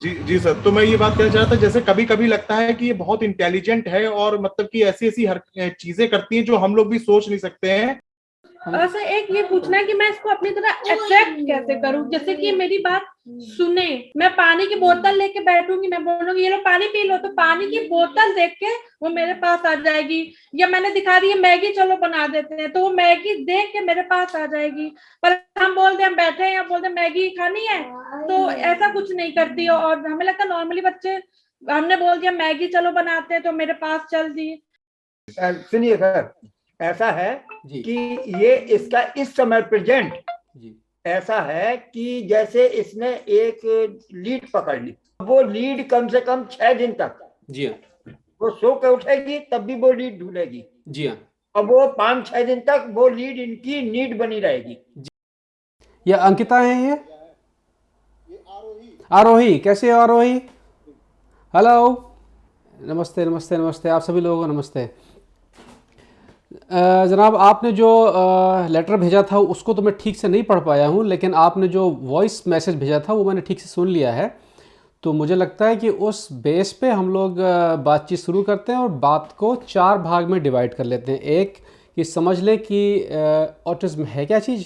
जी जी sir, तो मैं ये बात कहना चाह रहा था, जैसे कभी कभी लगता है कि ये बहुत इंटेलिजेंट है और मतलब कि ऐसी ऐसी हर चीजें करती हैं जो हम लोग भी सोच नहीं सकते हैं। ऐसा एक ये पूछना है कि मैं इसको अपनी तरह अट्रैक्ट कैसे करूं, जैसे कि मेरी बात सुने। मैं पानी की बोतल लेके बैठूंगी, मैं बोलूंगी ये लो पानी पी लो, तो पानी की बोतल देख के वो मेरे पास आ जाएगी। या मैंने दिखा दी है मैगी, चलो बना देते हैं, तो वो मैगी देख के मेरे पास आ जाएगी। पर हम बोलते हैं हम बैठे हैं, बोलते हैं मैगी खानी है, तो ऐसा कुछ नहीं करती। और हमें लगता है नॉर्मली बच्चे, हमने बोल दिया मैगी चलो बनाते हैं तो मेरे पास चल दी। सुनिए सर, ऐसा है जी कि ये इसका इस समय प्रेजेंट जी ऐसा है कि जैसे इसने एक लीड पकड़ ली, वो लीड कम से कम 6 दिन तक जी हाँ वो सो के उठेगी, तब भी वो लीड ढूंढेगी। जी हाँ। अब वो 5-6 दिन तक वो लीड इनकी नीड बनी रहेगी। ये अंकिता है, ये आरोही। कैसे हो आरोही? हेलो, नमस्ते नमस्ते नमस्ते, आप सभी लोगों को नमस्ते। जनाब, आपने जो लेटर भेजा था उसको तो मैं ठीक से नहीं पढ़ पाया हूँ, लेकिन आपने जो वॉइस मैसेज भेजा था वो मैंने ठीक से सुन लिया है। तो मुझे लगता है कि उस बेस पे हम लोग बातचीत शुरू करते हैं और बात को 4 भाग में डिवाइड कर लेते हैं। एक, कि समझ लें कि ऑटिज्म है क्या चीज़।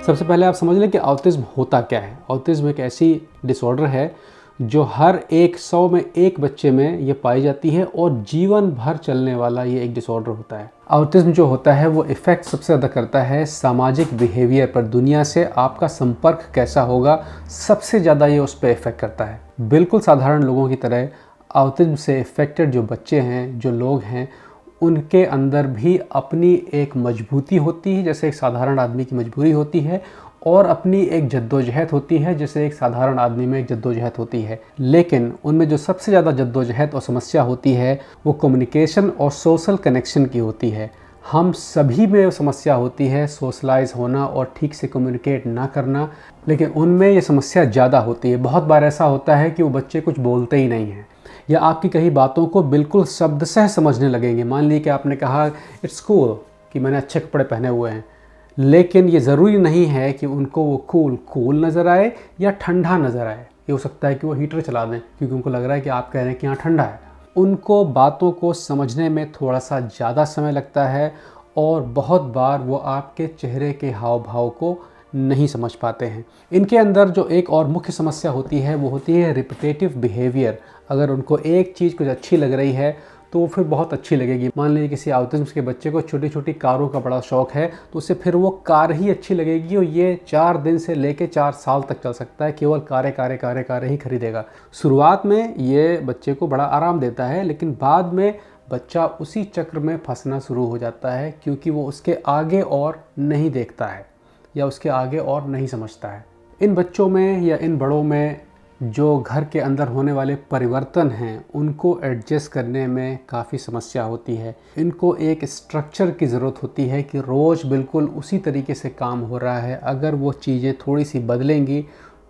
सबसे पहले आप समझ लें कि ऑटिज्म होता क्या है। ऑटिज्म एक ऐसी डिसऑर्डर है जो हर 100 में एक बच्चे में ये पाई जाती है और जीवन भर चलने वाला ये एक डिसऑर्डर होता है। ऑटिज्म जो होता है वो इफ़ेक्ट सबसे ज़्यादा करता है सामाजिक बिहेवियर पर। दुनिया से आपका संपर्क कैसा होगा, सबसे ज़्यादा ये उस पर इफ़ेक्ट करता है। बिल्कुल साधारण लोगों की तरह ऑटिज्म से इफ़ेक्टेड जो बच्चे हैं, जो लोग हैं, उनके अंदर भी अपनी एक मजबूती होती है, जैसे एक साधारण आदमी की मजबूरी होती है, और अपनी एक जद्दोजहद होती है, जैसे एक साधारण आदमी में एक जद्दोजहद होती है। लेकिन उनमें जो सबसे ज़्यादा जद्दोजहद और समस्या होती है वो कम्युनिकेशन और सोशल कनेक्शन की होती है। हम सभी में समस्या होती है सोशलाइज होना और ठीक से कम्युनिकेट ना करना, लेकिन उनमें ये समस्या ज़्यादा होती है। बहुत बार ऐसा होता है कि वो बच्चे कुछ बोलते ही नहीं हैं या आपकी कई बातों को बिल्कुल शब्दशः समझने लगेंगे। मान लीजिए कि आपने कहा इट्स कूल, कि मैंने अच्छे कपड़े पहने हुए हैं, लेकिन ये ज़रूरी नहीं है कि उनको वो कूल नज़र आए या ठंडा नज़र आए। ये हो सकता है कि वो हीटर चला दें क्योंकि उनको लग रहा है कि आप कह रहे हैं कि यहाँ ठंडा है। उनको बातों को समझने में थोड़ा सा ज़्यादा समय लगता है और बहुत बार वो आपके चेहरे के हाव भाव को नहीं समझ पाते हैं। इनके अंदर जो एक और मुख्य समस्या होती है वो होती है रिपीटेटिव बिहेवियर। अगर उनको एक चीज़ कुछ अच्छी लग रही है तो वो फिर बहुत अच्छी लगेगी। मान लीजिए किसी ऑटिज्म के बच्चे को छोटी छोटी कारों का बड़ा शौक है, तो उसे फिर वो कार ही अच्छी लगेगी और ये 4 दिन से लेके 4 साल तक चल सकता है, केवल कारें कारें कारें कारें ही खरीदेगा। शुरुआत में ये बच्चे को बड़ा आराम देता है, लेकिन बाद में बच्चा उसी चक्र में फंसना शुरू हो जाता है क्योंकि वो उसके आगे और नहीं देखता है या उसके आगे और नहीं समझता है। इन बच्चों में या इन बड़ों में जो घर के अंदर होने वाले परिवर्तन हैं उनको एडजस्ट करने में काफ़ी समस्या होती है। इनको एक स्ट्रक्चर की ज़रूरत होती है कि रोज़ बिल्कुल उसी तरीके से काम हो रहा है। अगर वो चीज़ें थोड़ी सी बदलेंगी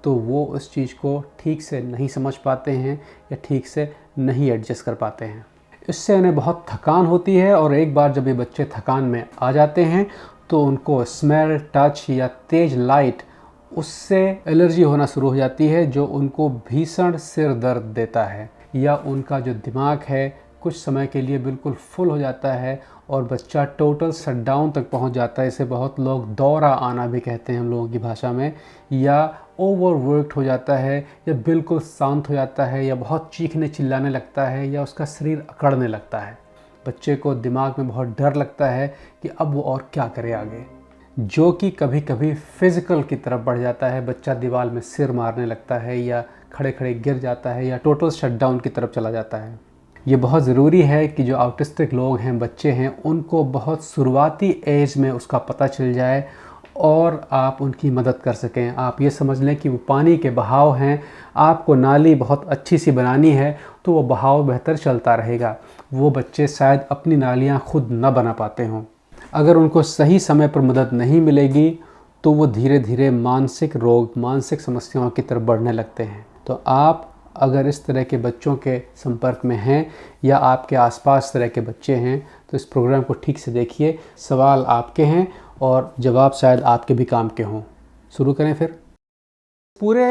तो वो उस चीज़ को ठीक से नहीं समझ पाते हैं या ठीक से नहीं एडजस्ट कर पाते हैं। इससे इन्हें बहुत थकान होती है और एक बार जब ये बच्चे थकान में आ जाते हैं तो उनको स्मेल, टच या तेज़ लाइट, उससे एलर्जी होना शुरू हो जाती है जो उनको भीषण सिर दर्द देता है। या उनका जो दिमाग है कुछ समय के लिए बिल्कुल फुल हो जाता है और बच्चा टोटल शटडाउन तक पहुंच जाता है। इसे बहुत लोग दौरा आना भी कहते हैं हम लोगों की भाषा में। या ओवरवर्कड हो जाता है या बिल्कुल शांत हो जाता है या बहुत चीखने चिल्लाने लगता है या उसका शरीर अकड़ने लगता है। बच्चे को दिमाग में बहुत डर लगता है कि अब वो और क्या करे आगे, जो कि कभी कभी फिज़िकल की तरफ बढ़ जाता है। बच्चा दीवार में सिर मारने लगता है या खड़े खड़े गिर जाता है या टोटल शटडाउन की तरफ चला जाता है। ये बहुत ज़रूरी है कि जो ऑटिस्टिक लोग हैं, बच्चे हैं, उनको बहुत शुरुआती एज में उसका पता चल जाए और आप उनकी मदद कर सकें। आप ये समझ लें कि वो पानी के बहाव हैं, आपको नाली बहुत अच्छी सी बनानी है तो वो बहाव बेहतर चलता रहेगा। वो बच्चे शायद अपनी नालियाँ खुद न बना पाते हों। अगर उनको सही समय पर मदद नहीं मिलेगी तो वो धीरे धीरे मानसिक रोग, मानसिक समस्याओं की तरफ बढ़ने लगते हैं। तो आप अगर इस तरह के बच्चों के संपर्क में हैं या आपके आसपास तरह के बच्चे हैं तो इस प्रोग्राम को ठीक से देखिए। सवाल आपके हैं और जवाब शायद आपके भी काम के हों। शुरू करें फिर। पूरे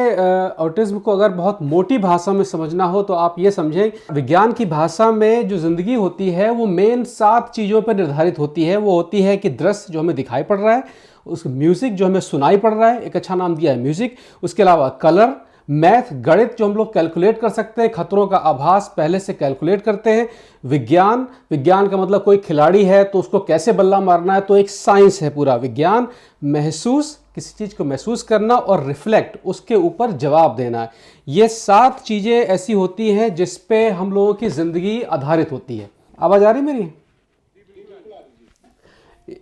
ऑटिज्म को अगर बहुत मोटी भाषा में समझना हो तो आप ये समझें, विज्ञान की भाषा में जो ज़िंदगी होती है वो मेन 7 चीज़ों पर निर्धारित होती है। वो होती है कि दृश्य जो हमें दिखाई पड़ रहा है, उस म्यूज़िक जो हमें सुनाई पड़ रहा है, एक अच्छा नाम दिया है म्यूज़िक, उसके अलावा कलर, मैथ, गणित जो हम लोग कैलकुलेट कर सकते हैं, खतरों का आभास पहले से कैलकुलेट करते हैं, विज्ञान, विज्ञान का मतलब कोई खिलाड़ी है तो उसको कैसे बल्ला मारना है, तो एक साइंस है पूरा विज्ञान, महसूस, किसी चीज़ को महसूस करना, और रिफ्लेक्ट, उसके ऊपर जवाब देना है। ये 7 चीज़ें ऐसी होती हैं जिस पे हम लोगों की ज़िंदगी आधारित होती है। आवाज़ आ रही मेरी?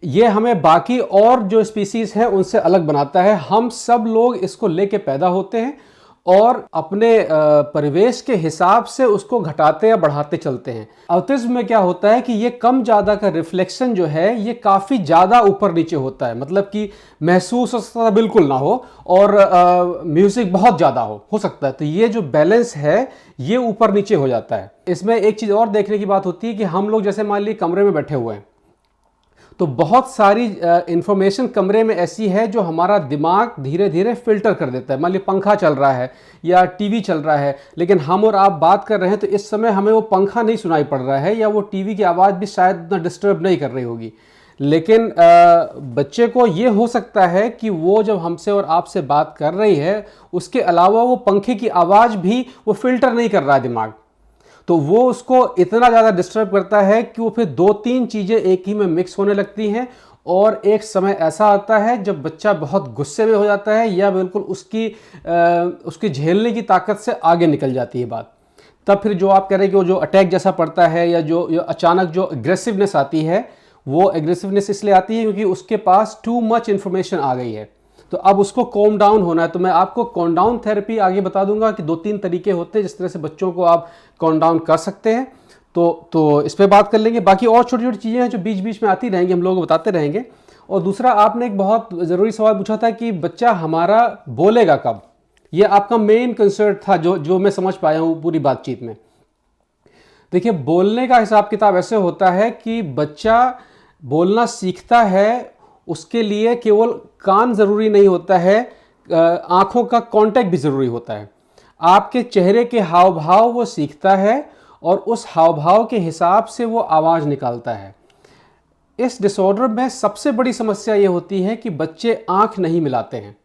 ये हमें बाकी और जो स्पीसीज हैं उनसे अलग बनाता है। हम सब लोग इसको लेके पैदा होते हैं और अपने परिवेश के हिसाब से उसको घटाते या बढ़ाते चलते हैं। ऑटिज्म में क्या होता है कि ये कम ज़्यादा का रिफ्लेक्शन जो है ये काफ़ी ज़्यादा ऊपर नीचे होता है, मतलब कि महसूस हो सकता है बिल्कुल ना हो और म्यूज़िक बहुत ज़्यादा हो सकता है। तो ये जो बैलेंस है ये ऊपर नीचे हो जाता है। इसमें एक चीज़ और देखने की बात होती है कि हम लोग जैसे मान लीजिए कमरे में बैठे हुए हैं तो बहुत सारी इंफॉर्मेशन कमरे में ऐसी है जो हमारा दिमाग धीरे धीरे फिल्टर कर देता है। मान लीजिए पंखा चल रहा है या टीवी चल रहा है, लेकिन हम और आप बात कर रहे हैं तो इस समय हमें वो पंखा नहीं सुनाई पड़ रहा है या वो टीवी की आवाज़ भी शायद उतना डिस्टर्ब नहीं कर रही होगी। लेकिन बच्चे को ये हो सकता है कि वो जब हमसे और आपसे बात कर रही है उसके अलावा वो पंखे की आवाज़ भी वो फिल्टर नहीं कर रहा है दिमाग, तो वो उसको इतना ज़्यादा डिस्टर्ब करता है कि वो फिर 2-3 चीज़ें एक ही में मिक्स होने लगती हैं। और एक समय ऐसा आता है जब बच्चा बहुत गुस्से में हो जाता है या बिल्कुल उसकी झेलने की ताकत से आगे निकल जाती है बात। तब फिर जो आप कह रहे हैं कि वो जो अटैक जैसा पड़ता है या जो अचानक जो एग्रेसिवनेस आती है, वो एग्रेसिवनेस इसलिए आती है क्योंकि उसके पास टू मच इन्फॉर्मेशन आ गई है। तो अब उसको कॉम डाउन होना है। तो मैं आपको कॉम डाउन थेरेपी आगे बता दूंगा कि 2-3 तरीके होते हैं जिस तरह से बच्चों को आप कॉम डाउन कर सकते हैं। तो इस पे बात कर लेंगे। बाकी और छोटी छोटी चीज़ें हैं जो बीच बीच में आती रहेंगी, हम लोग बताते रहेंगे। और दूसरा, आपने एक बहुत ज़रूरी सवाल पूछा था कि बच्चा हमारा बोलेगा कब। ये आपका मेन कंसर्न था जो मैं समझ पाया हूँ पूरी बातचीत में। देखिए, बोलने का हिसाब किताब ऐसे होता है कि बच्चा बोलना सीखता है, उसके लिए केवल कान ज़रूरी नहीं होता है, आँखों का कांटेक्ट भी ज़रूरी होता है। आपके चेहरे के हाव भाव वो सीखता है और उस हाव भाव के हिसाब से वो आवाज़ निकालता है। इस डिसऑर्डर में सबसे बड़ी समस्या ये होती है कि बच्चे आँख नहीं मिलाते हैं।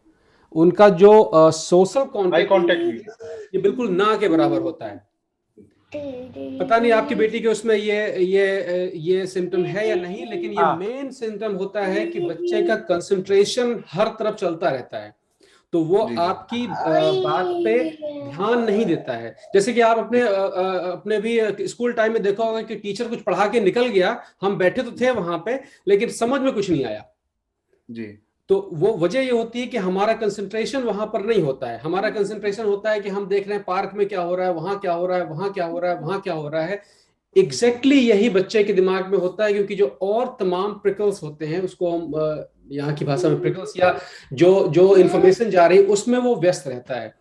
उनका जो सोशल कांटेक्ट ये बिल्कुल ना के बराबर होता है। पता नहीं आपकी बेटी के उसमें ये सिम्टम है या नहीं, लेकिन ये मेन सिम्टम होता है कि बच्चे का कंसंट्रेशन हर तरफ चलता रहता है, तो वो आपकी बात पे ध्यान नहीं देता है। जैसे कि आप अपने भी स्कूल टाइम में देखा होगा कि टीचर कुछ पढ़ा के निकल गया, हम बैठे तो थे वहां पे लेकिन समझ में कुछ नहीं आया जी। तो वो वजह ये होती है कि हमारा कंसंट्रेशन वहां पर नहीं होता है। हमारा कंसंट्रेशन होता है कि हम देख रहे हैं पार्क में क्या हो रहा है, वहां क्या हो रहा है, वहां क्या हो रहा है, वहां क्या हो रहा है। एग्जैक्टली यही बच्चे के दिमाग में होता है, क्योंकि जो और तमाम प्रिकल्स होते हैं, उसको हम यहाँ की भाषा में प्रिकल्स या जो इंफॉर्मेशन जा रही है उसमें वो व्यस्त रहता है।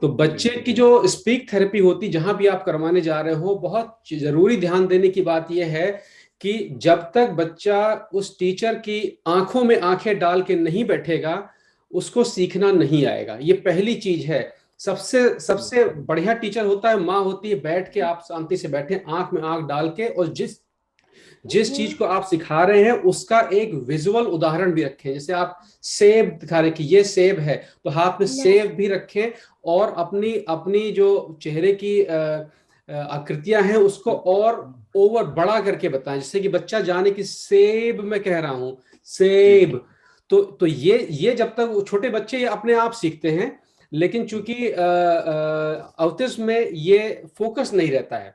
तो बच्चे की जो स्पीक थेरेपी होती, जहां भी आप करवाने जा रहे हो, बहुत जरूरी ध्यान देने की बात यह है कि जब तक बच्चा उस टीचर की आंखों में आंखें डाल के नहीं बैठेगा, उसको सीखना नहीं आएगा। ये पहली चीज है। सबसे बढ़िया टीचर होता है माँ होती है। बैठ के आप शांति से बैठे, आंख में आंख डाल के, और जिस चीज को आप सिखा रहे हैं उसका एक विजुअल उदाहरण भी रखें। जैसे आप सेब दिखा रहे कि ये सेब है, तो हाथ में सेब भी रखें और अपनी जो चेहरे की आकृतियां हैं उसको और ओवर बड़ा करके बताएं, जिससे कि बच्चा जाने की सेब मैं कह रहा हूं, सेब। तो ये जब तक छोटे बच्चे ये अपने आप सीखते हैं, लेकिन चूंकि ऑटिज्म में ये फोकस नहीं रहता है,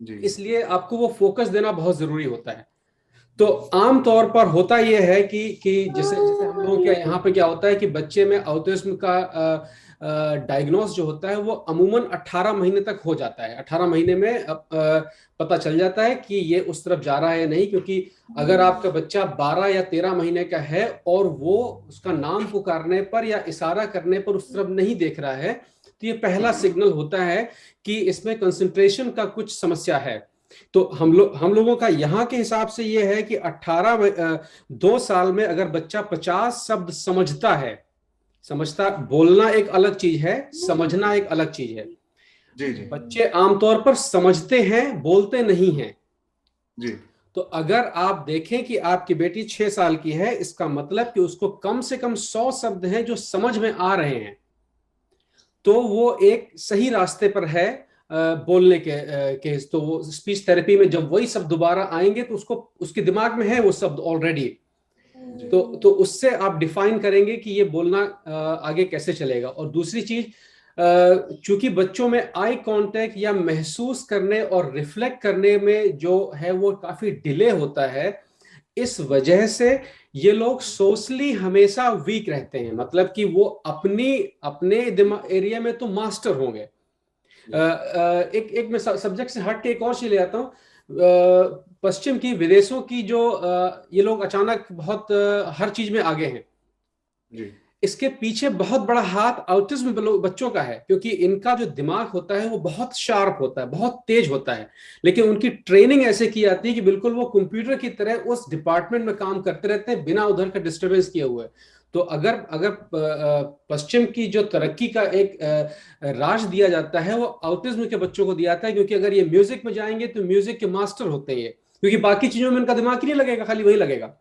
इसलिए आपको वो फोकस देना बहुत जरूरी होता है। तो आम तौर पर होता यह है कि जैसे हम लोगों के यहाँ पे क्या होता है कि बच्चे में ऑटिज्म का डायग्नोस जो होता है वो अमूमन 18 महीने तक हो जाता है। 18 महीने में पता चल जाता है कि ये उस तरफ जा रहा है या नहीं, क्योंकि अगर आपका बच्चा 12 या 13 महीने का है और वो उसका नाम पुकारने पर या इशारा करने पर उस तरफ नहीं देख रहा है, तो ये पहला सिग्नल होता है कि इसमें कंसंट्रेशन का कुछ समस्या है। तो हम लोगों का यहाँ के हिसाब से ये है कि 2 साल में अगर बच्चा 50 शब्द समझता है, समझता, बोलना एक अलग चीज है, समझना एक अलग चीज है। जी जी बच्चे आमतौर पर समझते हैं, बोलते नहीं हैं। जी तो अगर आप देखें कि आपकी बेटी 6 साल की है, इसका मतलब कि उसको कम से कम 100 शब्द हैं जो समझ में आ रहे हैं, तो वो एक सही रास्ते पर है बोलने के। तो वो स्पीच थेरेपी में जब वही शब्द दोबारा आएंगे तो उसको, उसके दिमाग में है वो शब्द ऑलरेडी। तो उससे आप डिफाइन करेंगे कि ये बोलना आगे कैसे चलेगा। और दूसरी चीज, चूंकि बच्चों में आई कांटेक्ट या महसूस करने और रिफ्लेक्ट करने में जो है वो काफी डिले होता है, इस वजह से ये लोग सोशली हमेशा वीक रहते हैं। मतलब कि वो अपने दिमाग एरिया में तो मास्टर होंगे। एक मैं सब्जेक्ट से हट के एक और चीज ले आता हूँ। पश्चिम की, विदेशों की जो ये लोग अचानक बहुत हर चीज में आगे हैं, जी इसके पीछे बहुत बड़ा हाथ ऑटिज्म बच्चों का है, क्योंकि इनका जो दिमाग होता है वो बहुत शार्प होता है, बहुत तेज होता है, लेकिन उनकी ट्रेनिंग ऐसे की जाती है कि बिल्कुल वो कंप्यूटर की तरह उस डिपार्टमेंट में काम करते रहते हैं बिना उधर का डिस्टरबेंस किए हुए। तो अगर अगर पश्चिम की जो तरक्की का एक राज दिया जाता है वो ऑटिज्म के बच्चों को दिया जाता है, क्योंकि अगर ये म्यूजिक में जाएंगे तो म्यूजिक के मास्टर होते हैं ये, क्योंकि बाकी चीजों में इनका दिमाग ही नहीं लगेगा, खाली वही लगेगा।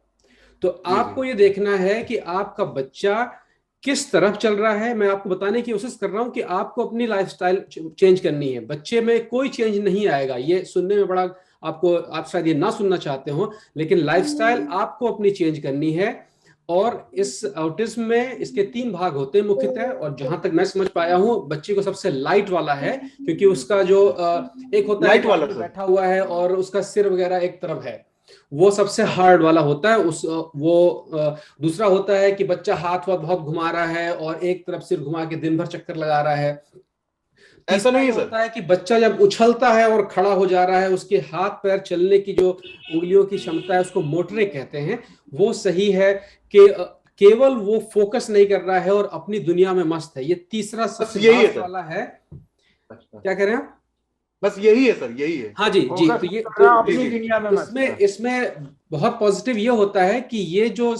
तो आपको ये देखना है कि आपका बच्चा किस तरफ चल रहा है। मैं आपको बताने की कोशिश कर रहा हूं कि आपको अपनी लाइफस्टाइल चेंज करनी है। बच्चे में कोई चेंज नहीं आएगा, ये सुनने में बड़ा आपको, आप शायद ये ना सुनना चाहते हो, लेकिन लाइफस्टाइल आपको अपनी चेंज करनी है। और इस ऑटिज्म में इसके 3 भाग होते हैं मुख्यतः, और जहां तक मैं समझ पाया हूं बच्चे को सबसे लाइट वाला है, क्योंकि उसका जो एक होता है लाइट कि वाला आदमी सर। बैठा हुआ है और उसका सिर वगैरह एक तरफ है, वो सबसे हार्ड वाला होता है। दूसरा होता है कि बच्चा हाथ वाथ बहुत घुमा रहा है और एक तरफ सिर घुमा के दिन भर चक्कर लगा रहा है। ऐसा तीसरा नहीं ये है सर। होता है कि बच्चा जब उछलता है और खड़ा हो जा रहा है, उसके हाथ पैर चलने की जो उंगलियों की क्षमता है उसको मोटरिक कहते हैं, वो सही है। कि केवल वो फोकस नहीं कर रहा है और अपनी दुनिया में मस्त है। ये तीसरा बस सबसे यही है लास्ट सर। वाला है। अच्छा, क्या कह रहे हैं आप? बस यही है सर, यही है। हाँ जी जी। फोकस तो ये कर रहा हूं, जी अपनी जी दुनिया में मस्त इसमें है। इसमें बहुत पॉजिटिव ये होता है कि ये जो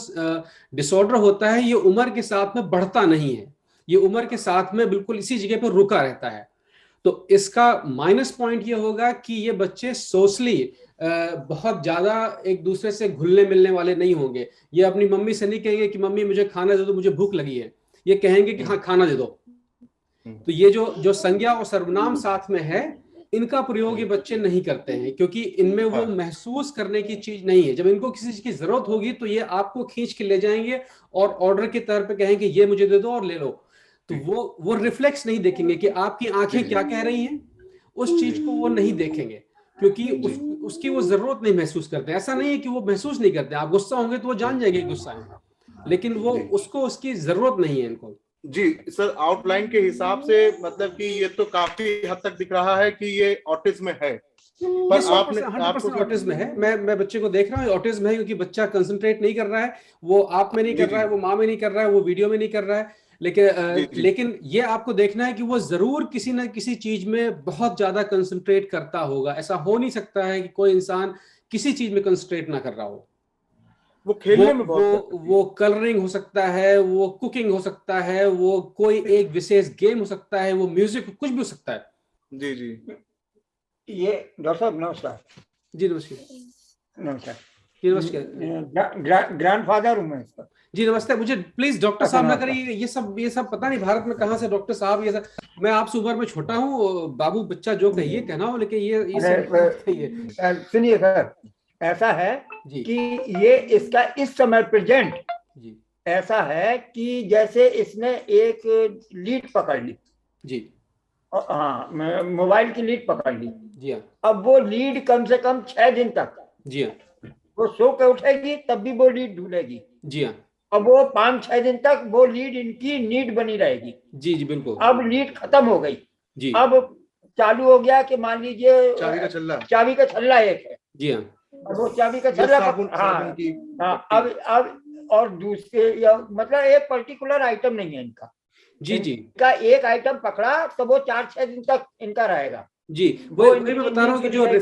डिसऑर्डर होता है ये उम्र के साथ में बढ़ता नहीं है, ये उम्र के साथ में बिल्कुल इसी जगह पर रुका रहता है। तो इसका माइनस पॉइंट ये होगा कि ये बच्चे सोशली बहुत ज्यादा एक दूसरे से घुलने मिलने वाले नहीं होंगे। ये अपनी मम्मी से नहीं कहेंगे कि मम्मी मुझे खाना दे दो, मुझे भूख लगी है। ये कहेंगे कि हाँ खाना दे दो। तो ये जो जो संज्ञा और सर्वनाम साथ में है, इनका प्रयोग ये बच्चे नहीं करते हैं, क्योंकि इनमें वो हाँ महसूस करने की चीज नहीं है। जब इनको किसी चीज की जरूरत होगी तो ये आपको खींच के ले जाएंगे और ऑर्डर के तौर पे कहेंगे ये मुझे दे दो और ले लो। तो वो रिफ्लेक्स नहीं देखेंगे कि आपकी जी आंखें जी क्या कह रही हैं, उस चीज को वो नहीं देखेंगे, क्योंकि उसकी वो जरूरत नहीं महसूस करते। ऐसा नहीं है कि वो महसूस नहीं करते, आप गुस्सा होंगे तो वो जान जाएंगे गुस्सा है, लेकिन वो जी उसको उसकी जरूरत नहीं है इनको। जी सर, आउटलाइन के हिसाब से मतलब कि ये तो काफी हद तक दिख रहा है कि ये ऑटिज्म है। ये पर 100% आपने, आपको 100% सर, ऑटिज्म है। मैं बच्चे को देख रहा हूँ ऑटिज्म है, क्योंकि बच्चा कंसंट्रेट नहीं कर रहा है, वो आप में नहीं जी कर रहा जी है, वो माँ में नहीं कर रहा है, वो वीडियो में नहीं कर रहा है। लेकिन जी जी लेकिन ये आपको देखना है कि वो जरूर किसी ना किसी चीज में बहुत ज्यादा कंसंट्रेट करता होगा। ऐसा हो नहीं सकता है कि कोई इंसान किसी चीज में कंसंट्रेट ना कर रहा हो। वो वो खेलने में वो बहुत करते हैं। वो कलरिंग हो सकता है, वो कुकिंग हो सकता है, वो कोई एक विशेष गेम हो सकता है, वो म्यूजिक, कुछ भी हो सकता है। जी जी ये डॉक्टर साहब नमस्कार। जी नमस्कार। नमस्कार। जी नमस्कार। ग्रैंडफादर हूँ मैं इसका। जी नमस्ते। मुझे प्लीज डॉक्टर अच्छा साहब ना नमस्कार। करिए, ये सब पता नहीं भारत में कहाँ से डॉक्टर साहब ये सब। मैं आपसे उम्र में छोटा हूँ, बाबू बच्चा जो कहिए कहना हो, लेकिन ये सब मत कहिए। सुनिए सर, ऐसा है जी कि ये इसका इस समय प्रेजेंट जी ऐसा है कि जैसे इसने एक लीड पकड़ ली। जी हाँ, मोबाइल की लीड पकड़ ली। जी हाँ अब वो लीड कम से कम 6 दिन तक जी हाँ वो सो के उठेगी, तब भी वो लीड ढूंढेगी। जी हाँ अब वो 5-6 दिन तक वो लीड इनकी नीड बनी रहेगी। जी जी बिल्कुल अब लीड खत्म हो गई, जी अब चालू हो गया कि मान लीजिए चाबी का चल्ला। चाबी का छल्ला एक है। जी हाँ अब वो चाबी का ये छल्ला साबुन हाँ साबुन की हाँ। पट्टी। अब और दूसरे या मतलब एक पर्टिकुलर आइटम नहीं है इनका। जी जी इनका एक आइटम पकड़ा तो वो 4-6 दिन तक इनका रहेगा। जी, वो वही मैं बता रहा हूँ कि जो हाँ।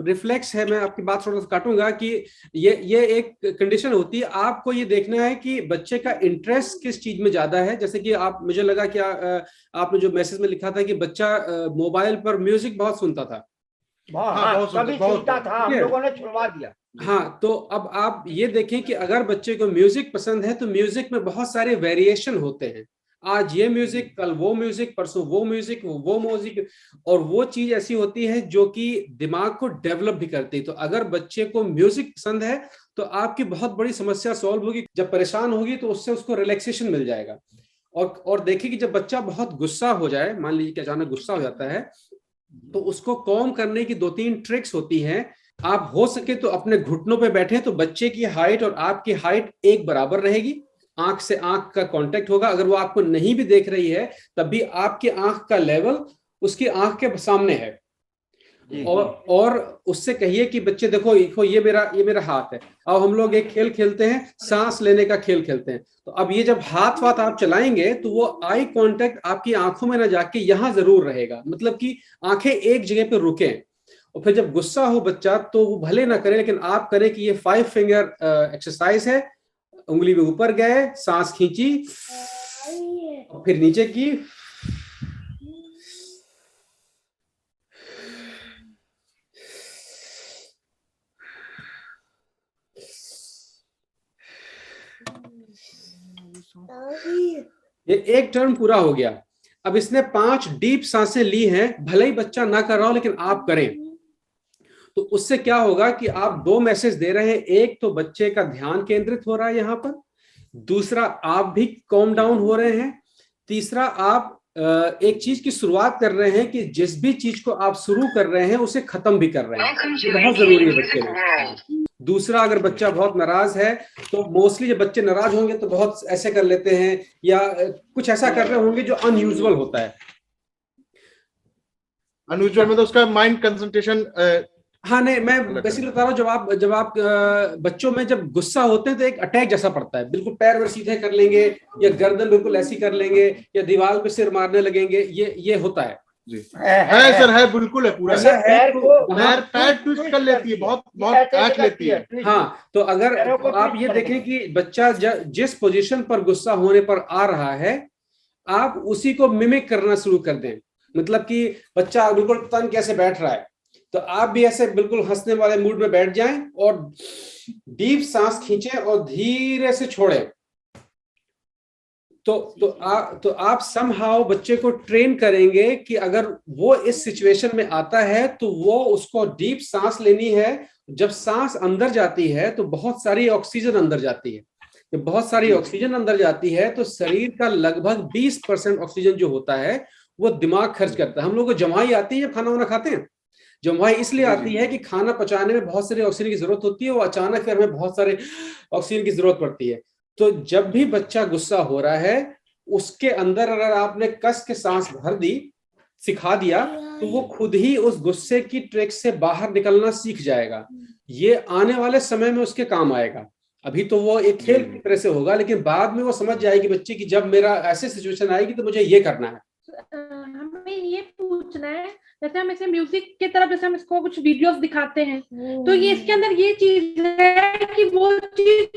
रिफ्लेक्स है, मैं आपकी बात थोड़ा सा काटूंगा कि ये एक कंडीशन होती है। आपको ये देखना है कि बच्चे का इंटरेस्ट किस चीज में ज्यादा है। जैसे कि आप, मुझे लगा कि आपने जो मैसेज में लिखा था कि बच्चा मोबाइल पर म्यूजिक बहुत सुनता था। हाँ, बहुत कभी सुनता, बहुत सुनता था, हम ठीक है। लोगों ने छुड़वा दिया। हाँ, तो अब आप ये देखें कि अगर बच्चे को म्यूजिक पसंद है तो म्यूजिक में बहुत सारे वेरिएशन होते हैं। आज ये म्यूजिक, कल वो म्यूजिक, परसों वो म्यूजिक, वो म्यूजिक, और वो चीज ऐसी होती है जो कि दिमाग को डेवलप भी करती है। तो अगर बच्चे को म्यूजिक पसंद है तो आपकी बहुत बड़ी समस्या सॉल्व होगी। जब परेशान होगी तो उससे उसको रिलैक्सेशन मिल जाएगा। और देखिए कि जब बच्चा बहुत गुस्सा हो जाए, मान लीजिए कि अचानक गुस्सा हो जाता है, तो उसको कॉम करने की 2-3 ट्रिक्स होती हैं। आप हो सके तो अपने घुटनों पे बैठे, तो बच्चे की हाइट और आपकी हाइट एक बराबर रहेगी। आंख से आंख का कांटेक्ट होगा। अगर वो आपको नहीं भी देख रही है तब भी आपकी आंख का लेवल उसकी आंख के सामने है। और उससे कहिए कि बच्चे देखो, ये मेरा हाथ है। अब हम लोग एक खेल खेलते हैं, सांस लेने का खेल खेलते हैं। तो अब ये जब हाथ आप चलाएंगे तो वो आई कांटेक्ट आपकी आंखों में ना जाके यहां जरूर रहेगा, मतलब कि आंखें एक जगह पे रुके। और फिर जब गुस्सा हो बच्चा तो वो भले ना करे, लेकिन आप करें कि ये 5 फिंगर एक्सरसाइज है। उंगली में ऊपर गए, सांस खींची, और फिर नीचे की, ये एक टर्न पूरा हो गया। अब इसने 5 डीप सांसें ली हैं, भले ही बच्चा ना कर रहा हो लेकिन आप करें। तो उससे क्या होगा कि आप 2 मैसेज दे रहे हैं। एक तो बच्चे का ध्यान केंद्रित हो रहा है यहाँ पर, दूसरा आप भी कॉम डाउन हो रहे हैं, तीसरा आप एक चीज की शुरुआत कर रहे हैं कि जिस भी चीज को आप शुरू कर रहे हैं उसे खत्म भी कर रहे हैं। ये बहुत जरूरी है बच्चे में। दूसरा, अगर बच्चा बहुत नाराज है तो मोस्टली जब बच्चे नाराज होंगे तो बहुत ऐसे कर लेते हैं या कुछ ऐसा कर रहे होंगे जो अनयूजुअल होता है। अनयूजुअल में तो उसका माइंड कंसंट्रेशन। हाँ, नहीं, मैं बेसिकली बता रहा हूँ, जब आप बच्चों में जब गुस्सा होते हैं तो एक अटैक जैसा पड़ता है। बिल्कुल पैर वैर सीधे कर लेंगे, या गर्दन बिल्कुल ऐसी कर लेंगे, या दीवार पे सिर मारने लगेंगे। ये होता है जी, है सर, है, बिल्कुल है, पूरा ऐसा है। है। पैर ट्विस्ट कर लेती है, बहुत बहुत आंख लेती है। हाँ, तो अगर आप ये देखें कि बच्चा जिस पोजीशन पर गुस्सा होने पर आ रहा है, आप उसी को मिमिक करना शुरू कर दें। मतलब कि बच्चा बिल्कुल तन कैसे बैठ रहा है, तो आप भी ऐसे बिल्कुल हंसने वाले मूड में बैठ जाएं और डीप सांस खींचें और धीरे से छोड़ें। तो आप समहाउ बच्चे को ट्रेन करेंगे कि अगर वो इस सिचुएशन में आता है तो वो उसको डीप सांस लेनी है। जब सांस अंदर जाती है तो बहुत सारी ऑक्सीजन अंदर जाती है। जब बहुत सारी ऑक्सीजन अंदर जाती है तो शरीर का लगभग 20% ऑक्सीजन जो होता है वो दिमाग खर्च करता है। हम लोग को जमाई आती है जब खाना वाना खाते हैं। जमाई इसलिए आती है कि खाना पचाने में बहुत सारी ऑक्सीजन की जरूरत होती है, वो अचानक फिर हमें बहुत सारे ऑक्सीजन की जरूरत पड़ती है। तो जब भी बच्चा गुस्सा हो रहा है, उसके अंदर अगर आपने कस के सांस भर दी, सिखा दिया, तो वो खुद ही उस गुस्से की ट्रैक से बाहर निकलना सीख जाएगा। ये आने वाले समय में उसके काम आएगा। अभी तो वो एक खेल की तरह से होगा, लेकिन बाद में वो समझ जाएगी बच्चे की, जब मेरा ऐसे सिचुएशन आएगी तो मुझे ये करना है। हमें ये पूछना है, जैसे हम इसे म्यूजिक की तरफ, जैसे हम इसको कुछ वीडियोस दिखाते हैं, तो ये इसके अंदर ये चीज है कि वो चीज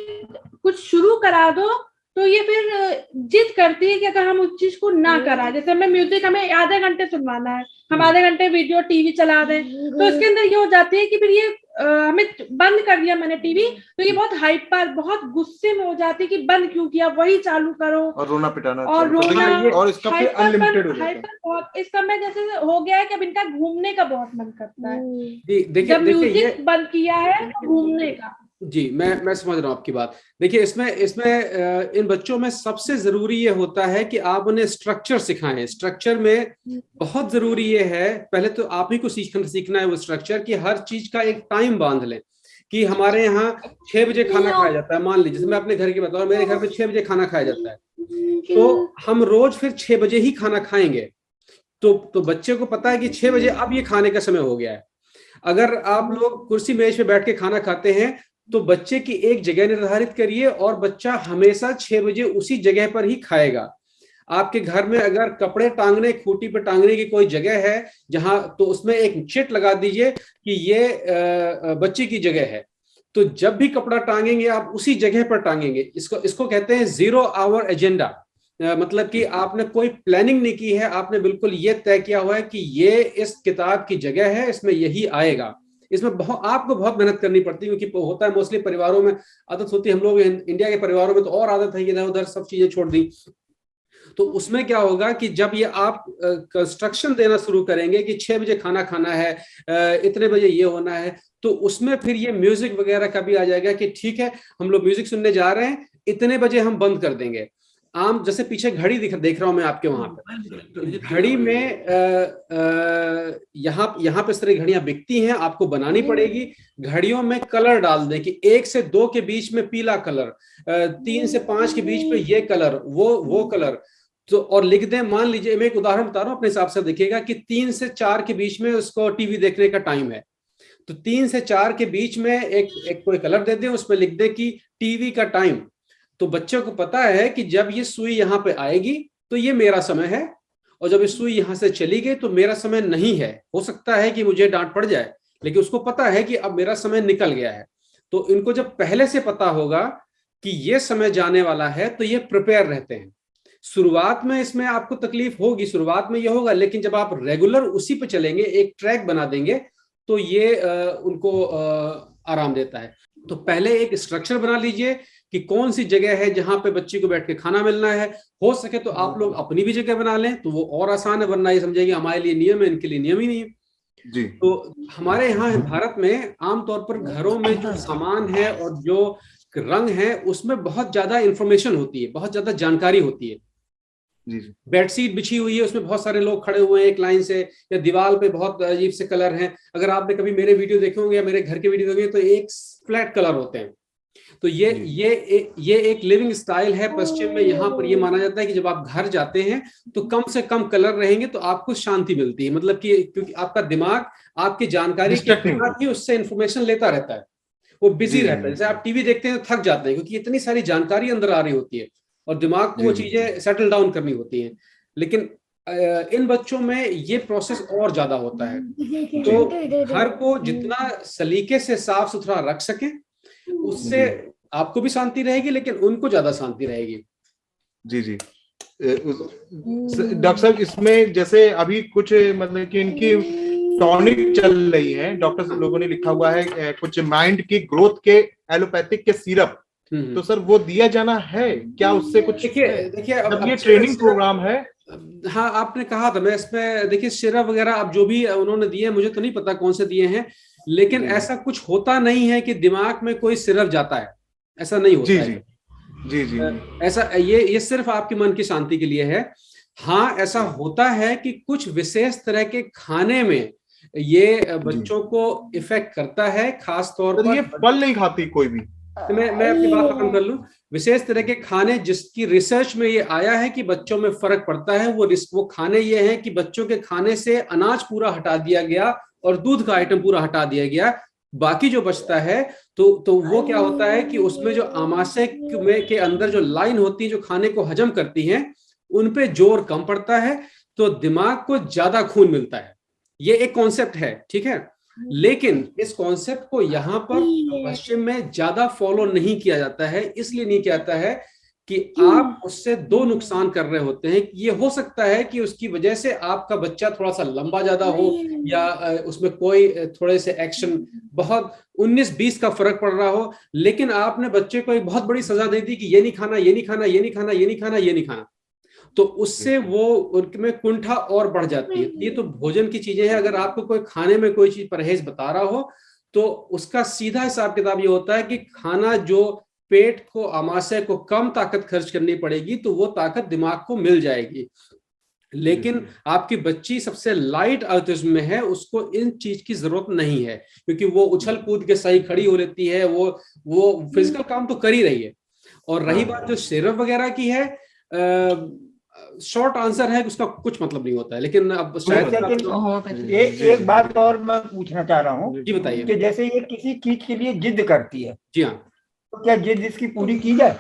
कुछ शुरू करा दो तो ये फिर जिद करती है कि अगर हम उस चीज को ना करा, जैसे हमें म्यूजिक हमें आधे घंटे सुनवाना है, हम आधे घंटे वीडियो टीवी चला दें, तो इसके अंदर ये हो जाती है कि फिर ये हमें बंद कर दिया मैंने टीवी, तो ये बहुत हाइपर, बहुत गुस्से में हो जाती है कि बंद क्यों किया, वही चालू करो, और रोना पिटाना, और रोना, और इसका फिर अनलिमिटेड हो जाता है। बहुत इस समय जैसे हो गया है कि अब इनका घूमने का बहुत मन करता है। देखिए, जब म्यूजिक बंद किया है तो घूमने का। जी, मैं समझ रहा हूँ आपकी बात। देखिए, इसमें इन बच्चों में सबसे जरूरी ये होता है कि आप उन्हें स्ट्रक्चर सिखाएं। स्ट्रक्चर में बहुत जरूरी ये है, पहले तो आप ही को सीखना है वो स्ट्रक्चर, कि हर चीज का एक टाइम बांध लें। कि हमारे यहाँ 6 बजे खाना खाया जाता है, मान लीजिए, जैसे मैं अपने घर की बताऊँ, मेरे घर में 6 बजे खाना खाया जाता है, तो हम रोज फिर 6 बजे ही खाना खाएंगे। तो बच्चे को पता है कि 6 बजे अब ये खाने का समय हो गया है। अगर आप लोग कुर्सी मेज पे बैठ के खाना खाते हैं तो बच्चे की एक जगह निर्धारित करिए और बच्चा हमेशा 6 बजे उसी जगह पर ही खाएगा। आपके घर में अगर कपड़े टांगने, खूंटी पे टांगने की कोई जगह है जहां, तो उसमें एक चिट लगा दीजिए कि ये बच्ची की जगह है। तो जब भी कपड़ा टांगेंगे आप उसी जगह पर टांगेंगे। इसको इसको कहते हैं 0 आवर एजेंडा। मतलब कि आपने कोई प्लानिंग नहीं की है, आपने बिल्कुल ये तय किया हुआ है कि ये इस किताब की जगह है, इसमें यही आएगा। इसमें आपको बहुत मेहनत करनी पड़ती है, क्योंकि होता है मोस्टली परिवारों में आदत होती है, हम लोग इंडिया के परिवारों में तो और आदत है, इधर उधर सब चीजें छोड़ दी। तो उसमें क्या होगा कि जब ये आप कंस्ट्रक्शन देना शुरू करेंगे कि 6 बजे खाना खाना है, इतने बजे ये होना है, तो उसमें फिर ये म्यूजिक वगैरह का भी आ जाएगा कि ठीक है हम लोग म्यूजिक सुनने जा रहे हैं, इतने बजे हम बंद कर देंगे। आम जैसे पीछे घड़ी देख रहा हूं मैं आपके वहां पे, घड़ी में यहाँ पे इस तरह घड़ियां बिकती हैं, आपको बनानी पड़ेगी। घड़ियों में कलर डाल दें कि 1 से 2 के बीच में पीला कलर, 3 से 5 के बीच में ये कलर, वो कलर। तो और लिख दें, मान लीजिए मैं एक उदाहरण बता रहा हूं, अपने हिसाब से देखिएगा कि 3 से 4 के बीच में उसको टीवी देखने का टाइम है, तो 3 से 4 के बीच में एक कोई कलर दे दें, उसमें लिख दें कि टीवी का टाइम। तो बच्चों को पता है कि जब ये सुई यहाँ पे आएगी तो ये मेरा समय है, और जब ये सुई यहाँ से चली गई तो मेरा समय नहीं है। हो सकता है कि मुझे डांट पड़ जाए, लेकिन उसको पता है कि अब मेरा समय निकल गया है। तो इनको जब पहले से पता होगा कि ये समय जाने वाला है तो ये प्रिपेयर रहते हैं। शुरुआत में इसमें आपको तकलीफ होगी, शुरुआत में ये होगा, लेकिन जब आप रेगुलर उसी पे चलेंगे, एक ट्रैक बना देंगे, तो ये उनको आराम देता है। तो पहले एक स्ट्रक्चर बना लीजिए कि कौन सी जगह है जहां पे बच्चे को बैठ के खाना मिलना है। हो सके तो आप लोग अपनी भी जगह बना लें तो वो और आसान है, वरना ये समझेगी हमारे लिए नियम है, इनके लिए नियम ही नहीं है जी। तो हमारे यहाँ भारत में आमतौर पर घरों में जो सामान है और जो रंग है उसमें बहुत ज्यादा इंफॉर्मेशन होती है, बहुत ज्यादा जानकारी होती है। बेडशीट बिछी हुई है, उसमें बहुत सारे लोग खड़े हुए हैं एक लाइन से, या दीवार पे बहुत अजीब से कलर हैं। अगर आपने कभी मेरे वीडियो देखे होंगे या मेरे घर के वीडियो देखे तो एक फ्लैट कलर होते हैं। तो ये एक लिविंग स्टाइल है पश्चिम में। यहाँ पर ये माना जाता है कि जब आप घर जाते हैं तो कम से कम कलर रहेंगे तो आपको शांति मिलती है, मतलब कि क्योंकि आपका दिमाग आपकी जानकारी के साथ ही उससे इंफॉर्मेशन लेता रहता है, वो बिजी रहता है। जैसे आप टीवी देखते हैं तो थक जाते हैं क्योंकि इतनी सारी जानकारी अंदर आ रही होती है और दिमाग को वो चीजें सेटल डाउन करनी होती हैं। लेकिन इन बच्चों में ये प्रोसेस और ज्यादा होता है। तो घर को जितना सलीके से साफ सुथरा रख सके उससे आपको भी शांति रहेगी, लेकिन उनको ज्यादा शांति रहेगी। जी। डॉक्टर साहब, इसमें जैसे अभी कुछ मतलब कि इनकी टॉनिक चल रही है, डॉक्टर लोगों ने लिखा हुआ है कुछ माइंड की ग्रोथ के एलोपैथिक के सिरप, तो सर वो दिया जाना है क्या? उससे कुछ देखिए अब ये ट्रेनिंग प्रोग्राम है। हाँ, आपने कहा था, मैं इसमें देखिए सिरप वगैरह अब जो भी उन्होंने दिए मुझे तो नहीं पता कौन से दिए हैं, लेकिन ऐसा कुछ होता नहीं है कि दिमाग में कोई सिरप जाता है, ऐसा नहीं होता है। जी। ऐसा ये सिर्फ आपके मन की शांति के लिए है। हाँ, ऐसा होता है कि कुछ विशेष तरह के खाने में ये बच्चों को इफेक्ट करता है, खास तौर पर ये फल नहीं खाती कोई भी। तो मैं अपनी बात खत्म कर लूं। विशेष तरह के खाने जिसकी रिसर्च में ये आया है कि बच्चों में फर्क पड़ता है, वो खाने ये हैं कि बच्चों के खाने से अनाज पूरा हटा दिया गया और दूध का आइटम पूरा हटा दिया गया, बाकी जो बचता है तो वो क्या होता है कि उसमें जो आमाशय के अंदर जो लाइन होती है जो खाने को हजम करती हैं, उन पे जोर कम पड़ता है तो दिमाग को ज्यादा खून मिलता है। ये एक कॉन्सेप्ट है, ठीक है, लेकिन इस कॉन्सेप्ट को यहाँ पर पश्चिम में ज्यादा फॉलो नहीं किया जाता है। इसलिए नहीं किया जाता है कि आप उससे दो नुकसान कर रहे होते हैं। ये हो सकता है कि उसकी वजह से आपका बच्चा थोड़ा सा लंबा ज्यादा हो, या उसमें कोई थोड़े से एक्शन बहुत 19-20 का फर्क पड़ रहा हो, लेकिन आपने बच्चे को एक बहुत बड़ी सजा दे दी कि ये नहीं खाना, ये नहीं खाना, ये नहीं खाना, ये नहीं खाना, ये नहीं खाना, तो उससे वो उनमें कुंठा और बढ़ जाती है। ये तो भोजन की चीजें हैं। अगर आपको कोई खाने में कोई चीज परहेज बता रहा हो तो उसका सीधा हिसाब किताब ये होता है कि खाना जो पेट को, आमाशय को कम ताकत खर्च करनी पड़ेगी तो वो ताकत दिमाग को मिल जाएगी। लेकिन आपकी बच्ची सबसे लाइट ऑटिज्म में है, उसको इन चीज की जरूरत नहीं है, क्योंकि वो उछल कूद के सही खड़ी हो लेती है, वो फिजिकल काम तो कर ही रही है। और रही बात जो सिरप वगैरह की है, शॉर्ट आंसर है कि उसका कुछ मतलब नहीं होता है, लेकिन अब शायद एक बात और मैं पूछना चाह रहा हूँ। जी बताइए। कि जैसे ये किसी चीज के लिए जिद करती है, जी हाँ, तो क्या जिद इसकी पूरी की जाए?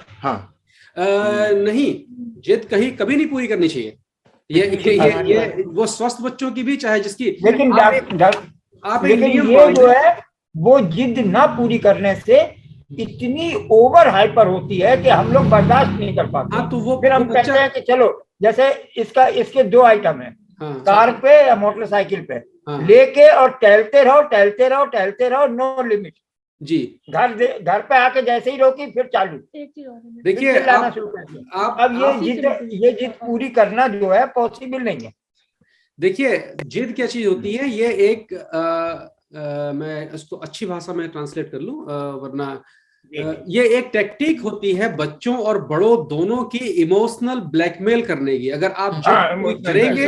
नहीं, जिद कहीं कभी नहीं पूरी करनी चाहिए। ये वो स्वस्थ बच्चों की भी, चाहे जिसकी, लेकिन आप एक नियम ये जो है वो जिद ना पूरी करने से इतनी ओवर हाइपर होती है कि हम लोग बर्दाश्त नहीं कर पाते। हाँ, तो वो फिर हम कहते हैं कि चलो, जैसे इसके 2 आइटम है, कार पे या मोटरसाइकिल पे, लेके और टहलते रहो, नो लिमिट जी। घर पे आके जैसे ही रोकी फिर चालू, देखिए अब ये जिद पूरी करना जो है पॉसिबल नहीं है। देखिए जिद क्या चीज होती है, ये एक मैं इसको अच्छी भाषा में ट्रांसलेट कर लूं, वरना ये एक टेक्निक होती है बच्चों और बड़ों दोनों की इमोशनल ब्लैकमेल करने की। अगर आप जिद करेंगे,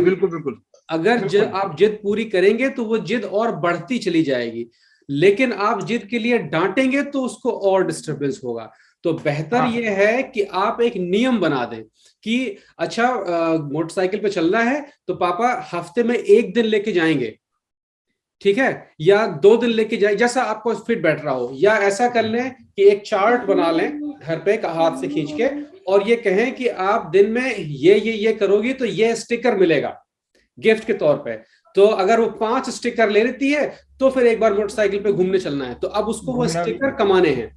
बिल्कुल, अगर आप जिद पूरी करेंगे तो वो जिद और बढ़ती चली जाएगी, लेकिन आप जिद के लिए डांटेंगे तो उसको और डिस्टरबेंस होगा। तो बेहतर ये है कि आप एक नियम बना दें कि अच्छा मोटरसाइकिल पे चलना है तो पापा हफ्ते में 1 दिन लेके जाएंगे, ठीक है, या 2 दिन लेके जाए, जैसा आपको फिट बैठ रहा हो। या ऐसा कर लें कि एक चार्ट बना लें घर पे हाथ से खींच के, और ये कहें कि आप दिन में ये करोगी तो ये स्टिकर मिलेगा गिफ्ट के तौर पे। तो अगर वो 5 स्टिकर ले लेती है तो फिर एक बार मोटरसाइकिल पे घूमने चलना है, तो अब उसको वो स्टिकर कमाने हैं।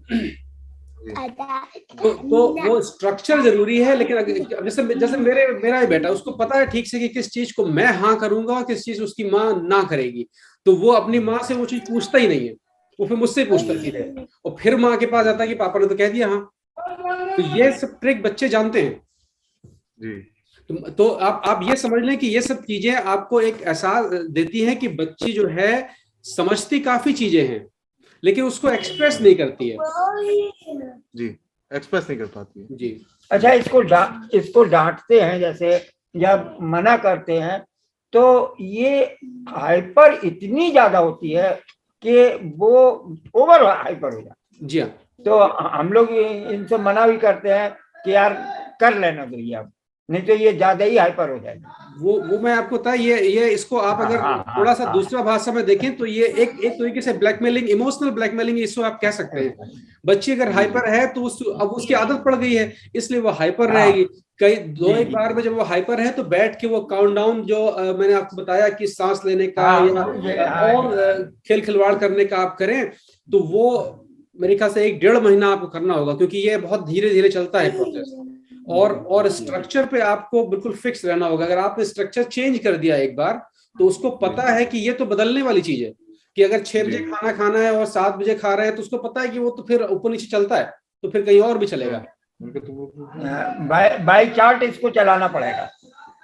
तो वो स्ट्रक्चर जरूरी है। लेकिन जैसे मेरा ही बेटा, उसको पता है ठीक से कि किस चीज को मैं हाँ करूंगा और किस चीज उसकी माँ ना करेगी, तो वो अपनी माँ से वो चीज पूछता ही नहीं है, वो फिर मुझसे पूछता है और फिर माँ के पास आता है कि पापा ने तो कह दिया हाँ। तो ये सब ट्रिक बच्चे जानते हैं जी। तो आप ये समझ लें कि ये सब चीजें आपको एक एहसास देती हैं कि बच्ची जो है समझती काफी चीजें हैं, लेकिन उसको एक्सप्रेस नहीं करती है जी, एक्सप्रेस नहीं कर पाती है जी। अच्छा, इसको डांटते हैं जैसे या मना करते हैं तो ये हाइपर इतनी ज्यादा होती है कि वो ओवर हाइपर हो जाती है। जी हाँ, तो हम लोग इनसे मना भी करते हैं कि यार कर लेना चाहिए आप, नहीं तो ये ज्यादा ही हाइपर हो जाएगा। वो मैं आपको बता, ये इसको आप अगर थोड़ा सा दूसरा भाषा में देखें तो ये एक तरीके से ब्लैकमेलिंग, इमोशनल ब्लैकमेलिंग इसको आप कह सकते हैं। बच्ची अगर हाइपर है तो अब उसकी आदत पड़ गई है, इसलिए वो हाइपर रहेगी। कई 2-1 बार में जब वो हाइपर है तो बैठ के वो काउंटडाउन जो मैंने आपको बताया कि सांस लेने का या और खेल खिलवाड़ करने का आप करें, तो वो मेरे ख्याल से 1-1.5 महीना आपको करना होगा, क्योंकि ये बहुत धीरे धीरे चलता है प्रोसेस। और स्ट्रक्चर पे आपको बिल्कुल फिक्स रहना होगा। अगर आपने स्ट्रक्चर चेंज कर दिया एक बार, तो उसको पता है कि ये तो बदलने वाली चीज है, कि अगर 6 बजे खाना है और 7 बजे खा रहे हैं तो उसको पता है कि वो तो फिर ऊपर नीचे चलता है, तो फिर कहीं और भी चलेगा। बाय चार्ट इसको चलाना पड़ेगा।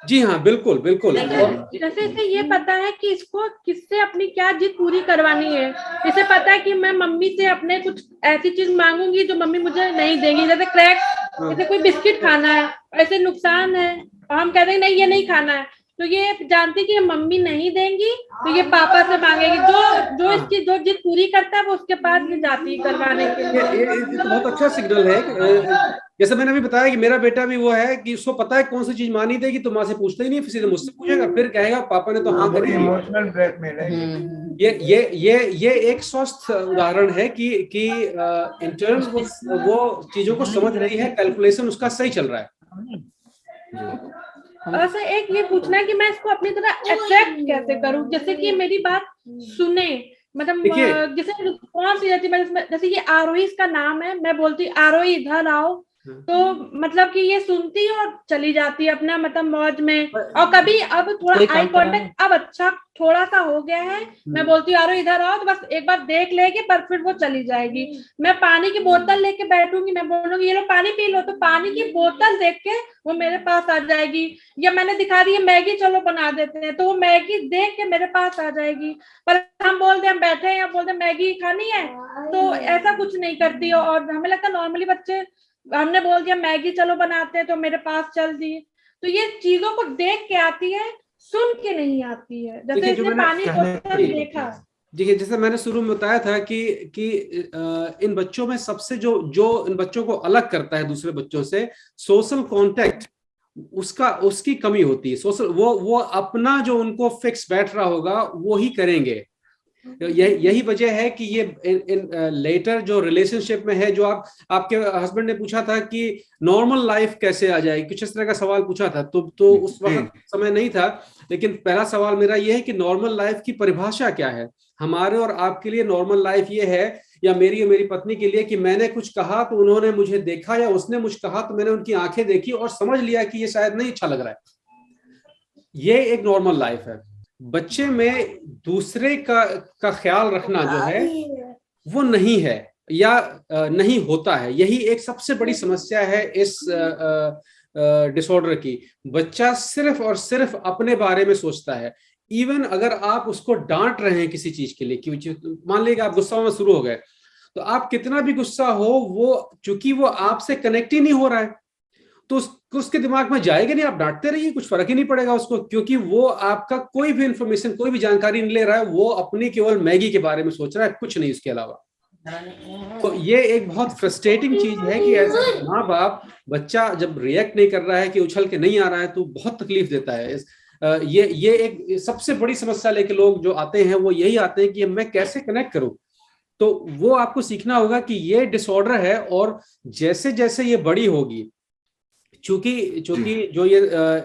जी हाँ, बिल्कुल बिल्कुल। जैसे इसे ये पता है कि इसको किससे अपनी क्या जिद पूरी करवानी है। इसे पता है कि मैं मम्मी से अपने कुछ ऐसी चीज मांगूंगी जो मम्मी मुझे नहीं देगी, जैसे क्रैक, जैसे कोई बिस्किट खाना है, ऐसे नुकसान है और हम कहते हैं नहीं ये नहीं खाना है, तो ये जानती कि मम्मी नहीं देंगी तो ये पापा से मांगेगी। जो इसकी जो जिद पूरी करता है वो उसके पास में जाती है करवाने के लिए। ये तो बहुत अच्छा सिग्नल है। जैसे मैंने अभी बताया कि मेरा बेटा भी वो है कि उसको पता है कौन सी चीज माँ नहीं देगी तो माँ से पूछता ही नहीं, फिर सीधे मुझसे पूछेगा, फिर कहेगा पापा ने तो हाँ करी। इमोशनल ब्लैकमेल है। ये एक स्वस्थ उदाहरण है कि इन टर्म्स वो चीजों को समझ रही है, कैलकुलेशन उसका सही चल रहा है। ऐसा एक ये पूछना है कि मैं इसको अपनी तरह अट्रैक्ट कैसे करूं, जैसे कि मेरी बात सुने, मतलब जैसे रिस्पॉन्स जैसे ये आरोही इसका नाम है, मैं बोलती आरोही इधर आओ, तो मतलब कि ये सुनती है और चली जाती है अपना मतलब मौज में। और कभी अब थोड़ा आई कांटेक्ट अब अच्छा थोड़ा सा हो गया है, मैं बोलती हूँ आरोही इधर आओ तो बस एक बार देख लेगी पर फिर वो चली जाएगी। मैं पानी की बोतल लेके बैठूंगी, मैं बोलूंगी ये लो पानी पी लो, तो पानी की बोतल देख के वो मेरे पास आ जाएगी। या मैंने दिखा दी है मैगी चलो बना देते हैं, तो वो मैगी देख के मेरे पास आ जाएगी। पर हम बोलते हैं बैठे हैं या बोलते हैं मैगी खानी है, तो ऐसा कुछ नहीं करती। और हमें लगता है नॉर्मली बच्चे, हमने बोल दिया मैगी चलो बनाते हैं तो मेरे पास चल दी। तो ये चीजों को देख के आती है, सुन के नहीं आती है। जैसे इसने पानी को देखा, देखिए जैसे मैंने शुरू में बताया था कि इन बच्चों में सबसे जो इन बच्चों को अलग करता है दूसरे बच्चों से, सोशल कांटेक्ट, उसकी कमी होती है। सोशल वो अपना जो उनको फिक्स बैठ रहा होगा वो ही करेंगे। यही वजह है कि ये इन लेटर जो रिलेशनशिप में है, जो आपके हस्बैंड ने पूछा था कि नॉर्मल लाइफ कैसे आ जाएगी, कुछ इस तरह का सवाल पूछा था, तो उस वक्त समय नहीं था, लेकिन पहला सवाल मेरा ये है कि नॉर्मल लाइफ की परिभाषा क्या है। हमारे और आपके लिए नॉर्मल लाइफ ये है, या मेरी और मेरी पत्नी के लिए, कि मैंने कुछ कहा तो उन्होंने मुझे देखा, या उसने मुझे कहा तो मैंने उनकी आंखें देखी और समझ लिया कि ये शायद नहीं अच्छा लग रहा है। ये एक नॉर्मल लाइफ है। बच्चे में दूसरे का ख्याल रखना जो है वो नहीं है, या नहीं होता है। यही एक सबसे बड़ी समस्या है इस डिसऑर्डर की। बच्चा सिर्फ और सिर्फ अपने बारे में सोचता है। इवन अगर आप उसको डांट रहे हैं किसी चीज के लिए, कि मान लीजिए आप गुस्सा में शुरू हो गए, तो आप कितना भी गुस्सा हो, वो चूंकि वो आपसे कनेक्ट ही नहीं हो रहा है, तो उसके दिमाग में जाएगा नहीं। आप डांटते रहिए, कुछ फर्क ही नहीं पड़ेगा उसको, क्योंकि वो आपका कोई भी इंफॉर्मेशन, कोई भी जानकारी नहीं ले रहा है। वो अपनी केवल मैगी के बारे में सोच रहा है, कुछ नहीं उसके अलावा। तो ये एक बहुत फ्रस्ट्रेटिंग चीज है कि ऐसा माँ बाप, बच्चा जब रिएक्ट नहीं कर रहा है, कि उछल के नहीं आ रहा है, तो बहुत तकलीफ देता है। ये एक सबसे बड़ी समस्या लेके लोग जो आते हैं वो यही आते हैं कि मैं कैसे कनेक्ट करूं। तो वो आपको सीखना होगा कि ये डिसऑर्डर है, और जैसे जैसे ये बड़ी होगी, चूंकि जो ये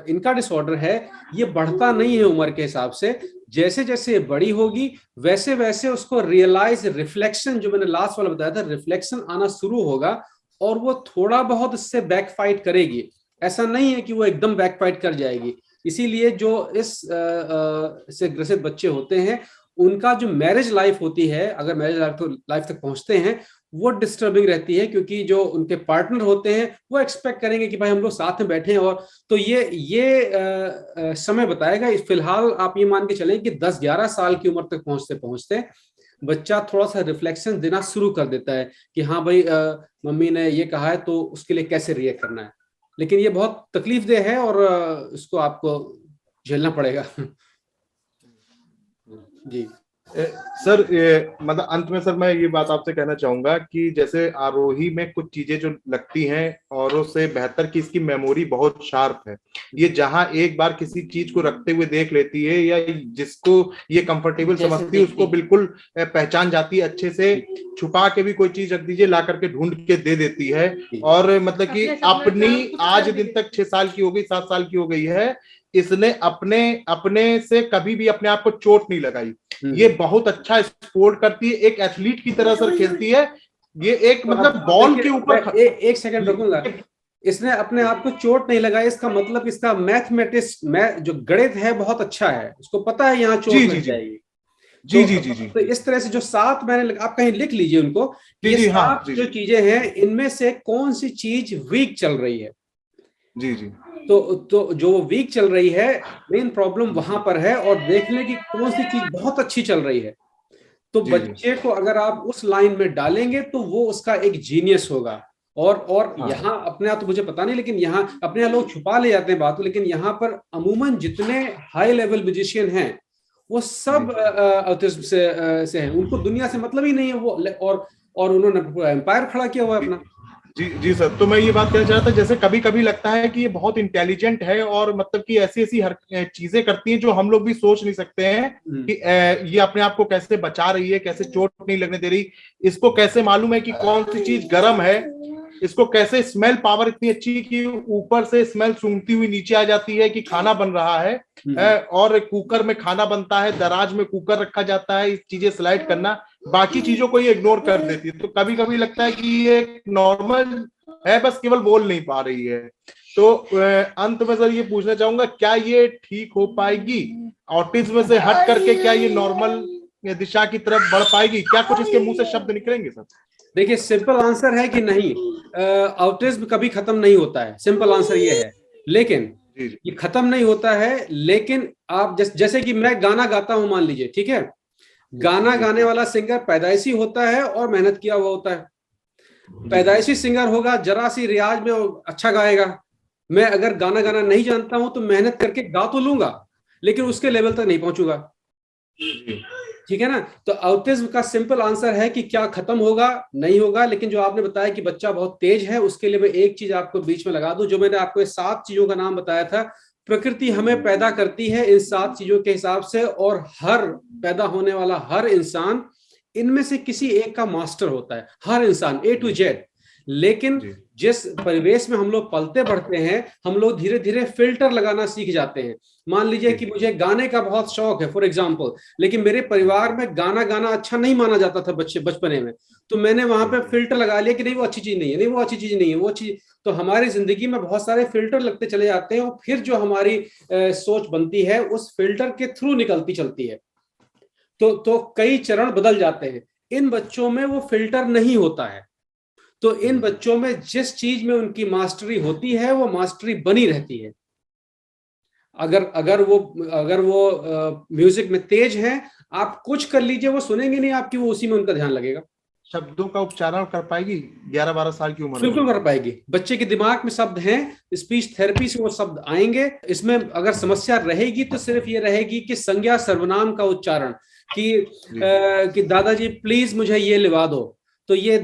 इनका डिसऑर्डर है, ये बढ़ता नहीं है उम्र के हिसाब से। जैसे जैसे ये बड़ी होगी, वैसे वैसे उसको रियलाइज, रिफ्लेक्शन, जो मैंने लास्ट वाला बताया था, रिफ्लेक्शन आना शुरू होगा, और वो थोड़ा बहुत इससे बैकफाइट करेगी। ऐसा नहीं है कि वो एकदम बैकफाइट कर जाएगी। इसीलिए जो से ग्रसित बच्चे होते हैं, उनका जो मैरिज लाइफ होती है, अगर मैरिज लाइफ तक पहुंचते हैं, वो डिस्टर्बिंग रहती है, क्योंकि जो उनके पार्टनर होते हैं वो एक्सपेक्ट करेंगे कि भाई हम लोग साथ में बैठे हैं। और तो ये समय बताएगा। फिलहाल आप ये मान के चलें कि 10-11 साल की उम्र तक पहुंचते पहुंचते बच्चा थोड़ा सा रिफ्लेक्शन देना शुरू कर देता है कि हाँ भाई, मम्मी ने ये कहा है, तो उसके लिए कैसे रिएक्ट करना है। लेकिन ये बहुत तकलीफदेह है, और इसको आपको झेलना पड़ेगा। जी सर, मतलब अंत में सर मैं ये बात आपसे कहना चाहूंगा कि जैसे आरोही में कुछ चीजें जो लगती हैं औरों से बेहतर कि इसकी मेमोरी बहुत शार्प है। ये जहां एक बार किसी चीज को रखते हुए देख लेती है, या जिसको ये कंफर्टेबल समझती है, उसको बिल्कुल पहचान जाती है अच्छे से। छुपा के भी कोई चीज रख दीजिए, ला करके ढूंढ के दे देती है। और मतलब कि अपनी आज दिन तक 6 साल की हो गई, 7 साल की हो गई है, इसने अपने से कभी भी अपने आप को चोट नहीं लगाई। ये बहुत अच्छा स्पोर्ट करती है, एक एथलीट की तरह सर खेलती है। ये एक मतलब बॉल के ऊपर एक सेकंड रुकूंगा। इसने अपने आप को चोट नहीं लगाई, इसका मतलब इसका मैथमेटिक्स जो गणित है बहुत अच्छा है, उसको पता है यहाँ चोट लग जाएगी। जी। तो इस तरह से जो 7 मैंने, आप कहीं लिख लीजिए उनको, ये 7 जो चीजें हैं, इनमें से कौन सी चीज वीक चल रही है। जी। तो जो वीक चल रही है, मेन प्रॉब्लम वहां पर है, और देखने की कौन सी चीज बहुत अच्छी चल रही है। तो बच्चे को अगर आप उस लाइन में डालेंगे तो वो उसका एक जीनियस होगा। और यहाँ अपने आप तो मुझे पता नहीं, लेकिन यहाँ अपने यहाँ लोग छुपा ले जाते हैं बात, लेकिन यहाँ पर अमूमन जितने हाई लेवल म्यूजिशियन हैं वो सब ऑटिज्म से हैं। उनको दुनिया से मतलब ही नहीं है वो, और उन्होंने एम्पायर खड़ा किया हुआ है अपना। जी सर, तो मैं ये बात कहना चाह रहा था, जैसे कभी कभी लगता है कि ये बहुत इंटेलिजेंट है, और मतलब कि ऐसी ऐसी हर चीजें करती हैं जो हम लोग भी सोच नहीं सकते हैं कि ये अपने आप को कैसे बचा रही है, कैसे चोट नहीं लगने दे रही, इसको कैसे मालूम है कि कौन सी चीज गर्म है, इसको कैसे स्मेल पावर इतनी अच्छी कि ऊपर से स्मेल सूंघती हुई नीचे आ जाती है कि खाना बन रहा है, और कुकर में खाना बनता है, दराज में कुकर रखा जाता है, चीजें स्लाइड करना, बाकी चीजों को ये इग्नोर कर देती है। तो कभी कभी लगता है कि ये नॉर्मल है, बस केवल बोल नहीं पा रही है। तो अंत में सर ये पूछना चाहूंगा, क्या ये ठीक हो पाएगी ऑटिज्म से हट करके? क्या ये नॉर्मल दिशा की तरफ बढ़ पाएगी? क्या कुछ इसके मुंह से शब्द निकलेंगे सर? देखिए, सिंपल आंसर है कि नहीं, ऑटिज्म कभी खत्म नहीं होता है, सिंपल आंसर ये है। लेकिन ये खत्म नहीं होता है, लेकिन आप जैसे कि मैं गाना गाता हूं, मान लीजिए, ठीक है, गाना गाने वाला सिंगर पैदाइशी होता है और मेहनत किया हुआ होता है। पैदाइशी सिंगर होगा, जरा सी रियाज में अच्छा गाएगा। मैं अगर गाना गाना नहीं जानता हूं तो मेहनत करके गा तो लूंगा, लेकिन उसके लेवल तक नहीं पहुंचूंगा। ठीक है ना? तो ऑटिज्म का सिंपल आंसर है कि क्या खत्म होगा? नहीं होगा। लेकिन जो आपने बताया कि बच्चा बहुत तेज है, उसके लिए मैं एक चीज आपको बीच में लगा दूं। जो मैंने आपको 7 चीजों का नाम बताया था, प्रकृति हमें पैदा करती है इन 7 चीजों के हिसाब से, और हर पैदा होने वाला हर इंसान इनमें से किसी एक का मास्टर होता है, हर इंसान A to Z। लेकिन जिस परिवेश में हम लोग पलते बढ़ते हैं, हम लोग धीरे धीरे फिल्टर लगाना सीख जाते हैं। मान लीजिए कि मुझे गाने का बहुत शौक है फॉर एग्जांपल, लेकिन मेरे परिवार में गाना अच्छा नहीं माना जाता था बचपने में, तो मैंने वहां पे फिल्टर लगा लिया कि नहीं वो अच्छी चीज नहीं है, नहीं वो अच्छी चीज नहीं है, वो अच्छी। तो हमारी जिंदगी में बहुत सारे फिल्टर लगते चले जाते हैं, और फिर जो हमारी सोच बनती है उस फिल्टर के थ्रू निकलती चलती है। तो कई चरण बदल जाते हैं। इन बच्चों में वो फिल्टर नहीं होता है, तो इन बच्चों में जिस चीज में उनकी मास्टरी होती है वो मास्टरी बनी रहती है। अगर वो म्यूजिक में तेज हैं, आप कुछ कर लीजिए वो सुनेंगे नहीं आपकी, वो उसी में उनका ध्यान लगेगा। शब्दों का उच्चारण कर पाएगी 11-12 साल की उम्र में? बिल्कुल कर पाएगी। बच्चे के दिमाग में शब्द हैं, स्पीच थेरेपी से वो शब्द आएंगे। इसमें अगर समस्या रहेगी तो सिर्फ ये रहेगी कि संज्ञा सर्वनाम का उच्चारण, कि दादाजी प्लीज मुझे ये लिवा दो, तो ये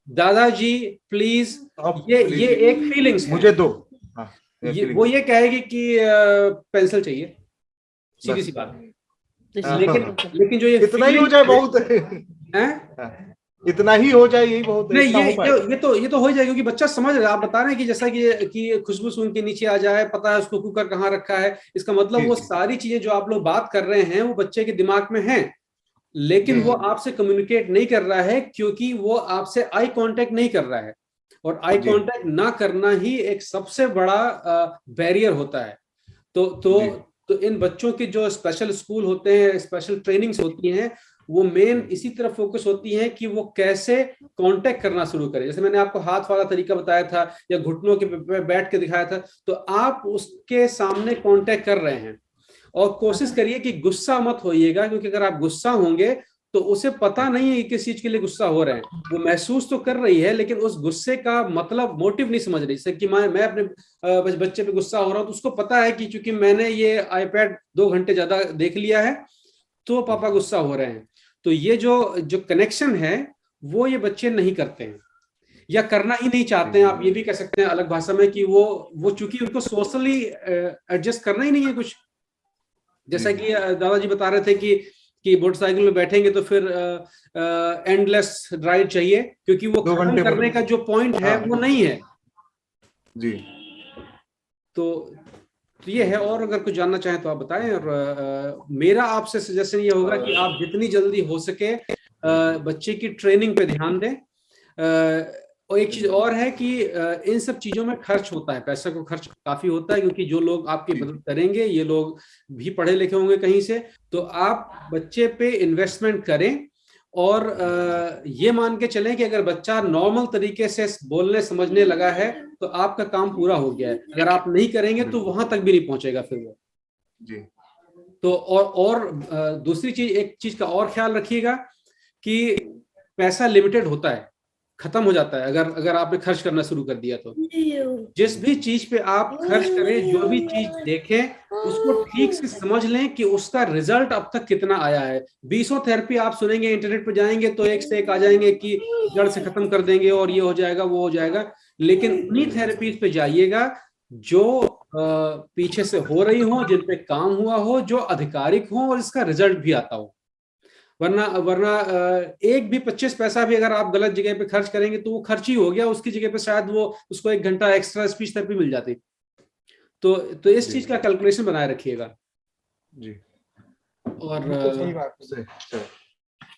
दादाजी प्लीज, ये एक फीलिंग्स मुझे दो, वो ये कहेगी कि पेंसिल चाहिए, सीधी सी बात। लेकिन जो ये इतना ही हो जाए बहुत है, इतना ही हो जाए यही बहुत है। नहीं, ये तो हो जाएगा, क्योंकि बच्चा समझ रहा है। आप बता रहे हैं कि जैसा कि खुशबू सूंघ के नीचे आ जाए, पता है उसको कुकर कहाँ रखा है, इसका मतलब वो सारी चीजें जो आप लोग बात कर रहे हैं वो बच्चे के दिमाग में हैं, लेकिन वो आपसे कम्युनिकेट नहीं कर रहा है, क्योंकि वो आपसे आई कांटेक्ट नहीं कर रहा है, और आई कांटेक्ट ना करना ही एक सबसे बड़ा बैरियर होता है। तो इन बच्चों के जो स्पेशल स्कूल होते हैं, स्पेशल ट्रेनिंग्स होती हैं, वो मेन इसी तरफ फोकस होती है कि वो कैसे कांटेक्ट करना शुरू करें। जैसे मैंने आपको हाथ वाला तरीका बताया था या घुटनों के पे बैठ के दिखाया था, तो आप उसके सामने कांटेक्ट कर रहे हैं, और कोशिश करिए कि गुस्सा मत होइएगा, क्योंकि अगर आप गुस्सा होंगे तो उसे पता नहीं है कि किस चीज के लिए गुस्सा हो रहे हैं। वो महसूस तो कर रही है, लेकिन उस गुस्से का मतलब मोटिव नहीं समझ रही। जैसे कि मैं अपने बच्चे पे गुस्सा हो रहा हूं, तो उसको पता है कि चूंकि मैंने ये आईपैड 2 घंटे ज्यादा देख लिया है, तो पापा गुस्सा हो रहे हैं। तो ये जो कनेक्शन है वो ये बच्चे नहीं करते हैं, या करना ही नहीं चाहते हैं। आप ये भी कह सकते हैं अलग भाषा में कि वो चूंकि उनको सोशली एडजस्ट करना ही नहीं है कुछ। जैसा कि दादाजी बता रहे थे कि मोटरसाइकिल में बैठेंगे तो फिर एंडलेस राइड चाहिए, क्योंकि वो खत्म करने का जो पॉइंट है वो नहीं है जी। तो ये है। और अगर कुछ जानना चाहें तो आप बताएं। और मेरा आपसे सजेशन ये होगा कि आप जितनी जल्दी हो सके बच्चे की ट्रेनिंग पे ध्यान दें। और एक चीज और है कि इन सब चीजों में खर्च होता है, पैसा को खर्च काफी होता है, क्योंकि जो लोग आपकी मदद करेंगे ये लोग भी पढ़े लिखे होंगे कहीं से। तो आप बच्चे पे इन्वेस्टमेंट करें, और ये मान के चलें कि अगर बच्चा नॉर्मल तरीके से बोलने समझने लगा है तो आपका काम पूरा हो गया है। अगर आप नहीं करेंगे तो वहां तक भी नहीं पहुंचेगा फिर वो जी। तो और दूसरी चीज, एक चीज का और ख्याल रखिएगा कि पैसा लिमिटेड होता है, खत्म हो जाता है अगर आपने खर्च करना शुरू कर दिया। तो जिस भी चीज पे आप खर्च करें, जो भी चीज देखें, उसको ठीक से समझ लें कि उसका रिजल्ट अब तक कितना आया है। 20 थेरेपी आप सुनेंगे, इंटरनेट पे जाएंगे तो एक से एक आ जाएंगे कि जड़ से खत्म कर देंगे और ये हो जाएगा वो हो जाएगा, लेकिन उन्हीं थेरेपीज पे जाइएगा जो पीछे से हो रही हो, जिन पे काम हुआ हो, जो आधिकारिक हो और इसका रिजल्ट भी आता हो। वरना एक भी 25 पैसा भी अगर आप गलत जगह पे खर्च करेंगे तो वो खर्च ही हो गया, उसकी जगह पे शायद वो उसको 1 घंटा एक्स्ट्रा स्पीच थेरेपी मिल जाती। तो इस चीज का कैलकुलेशन बनाए रखिएगा जी। और सही बात है,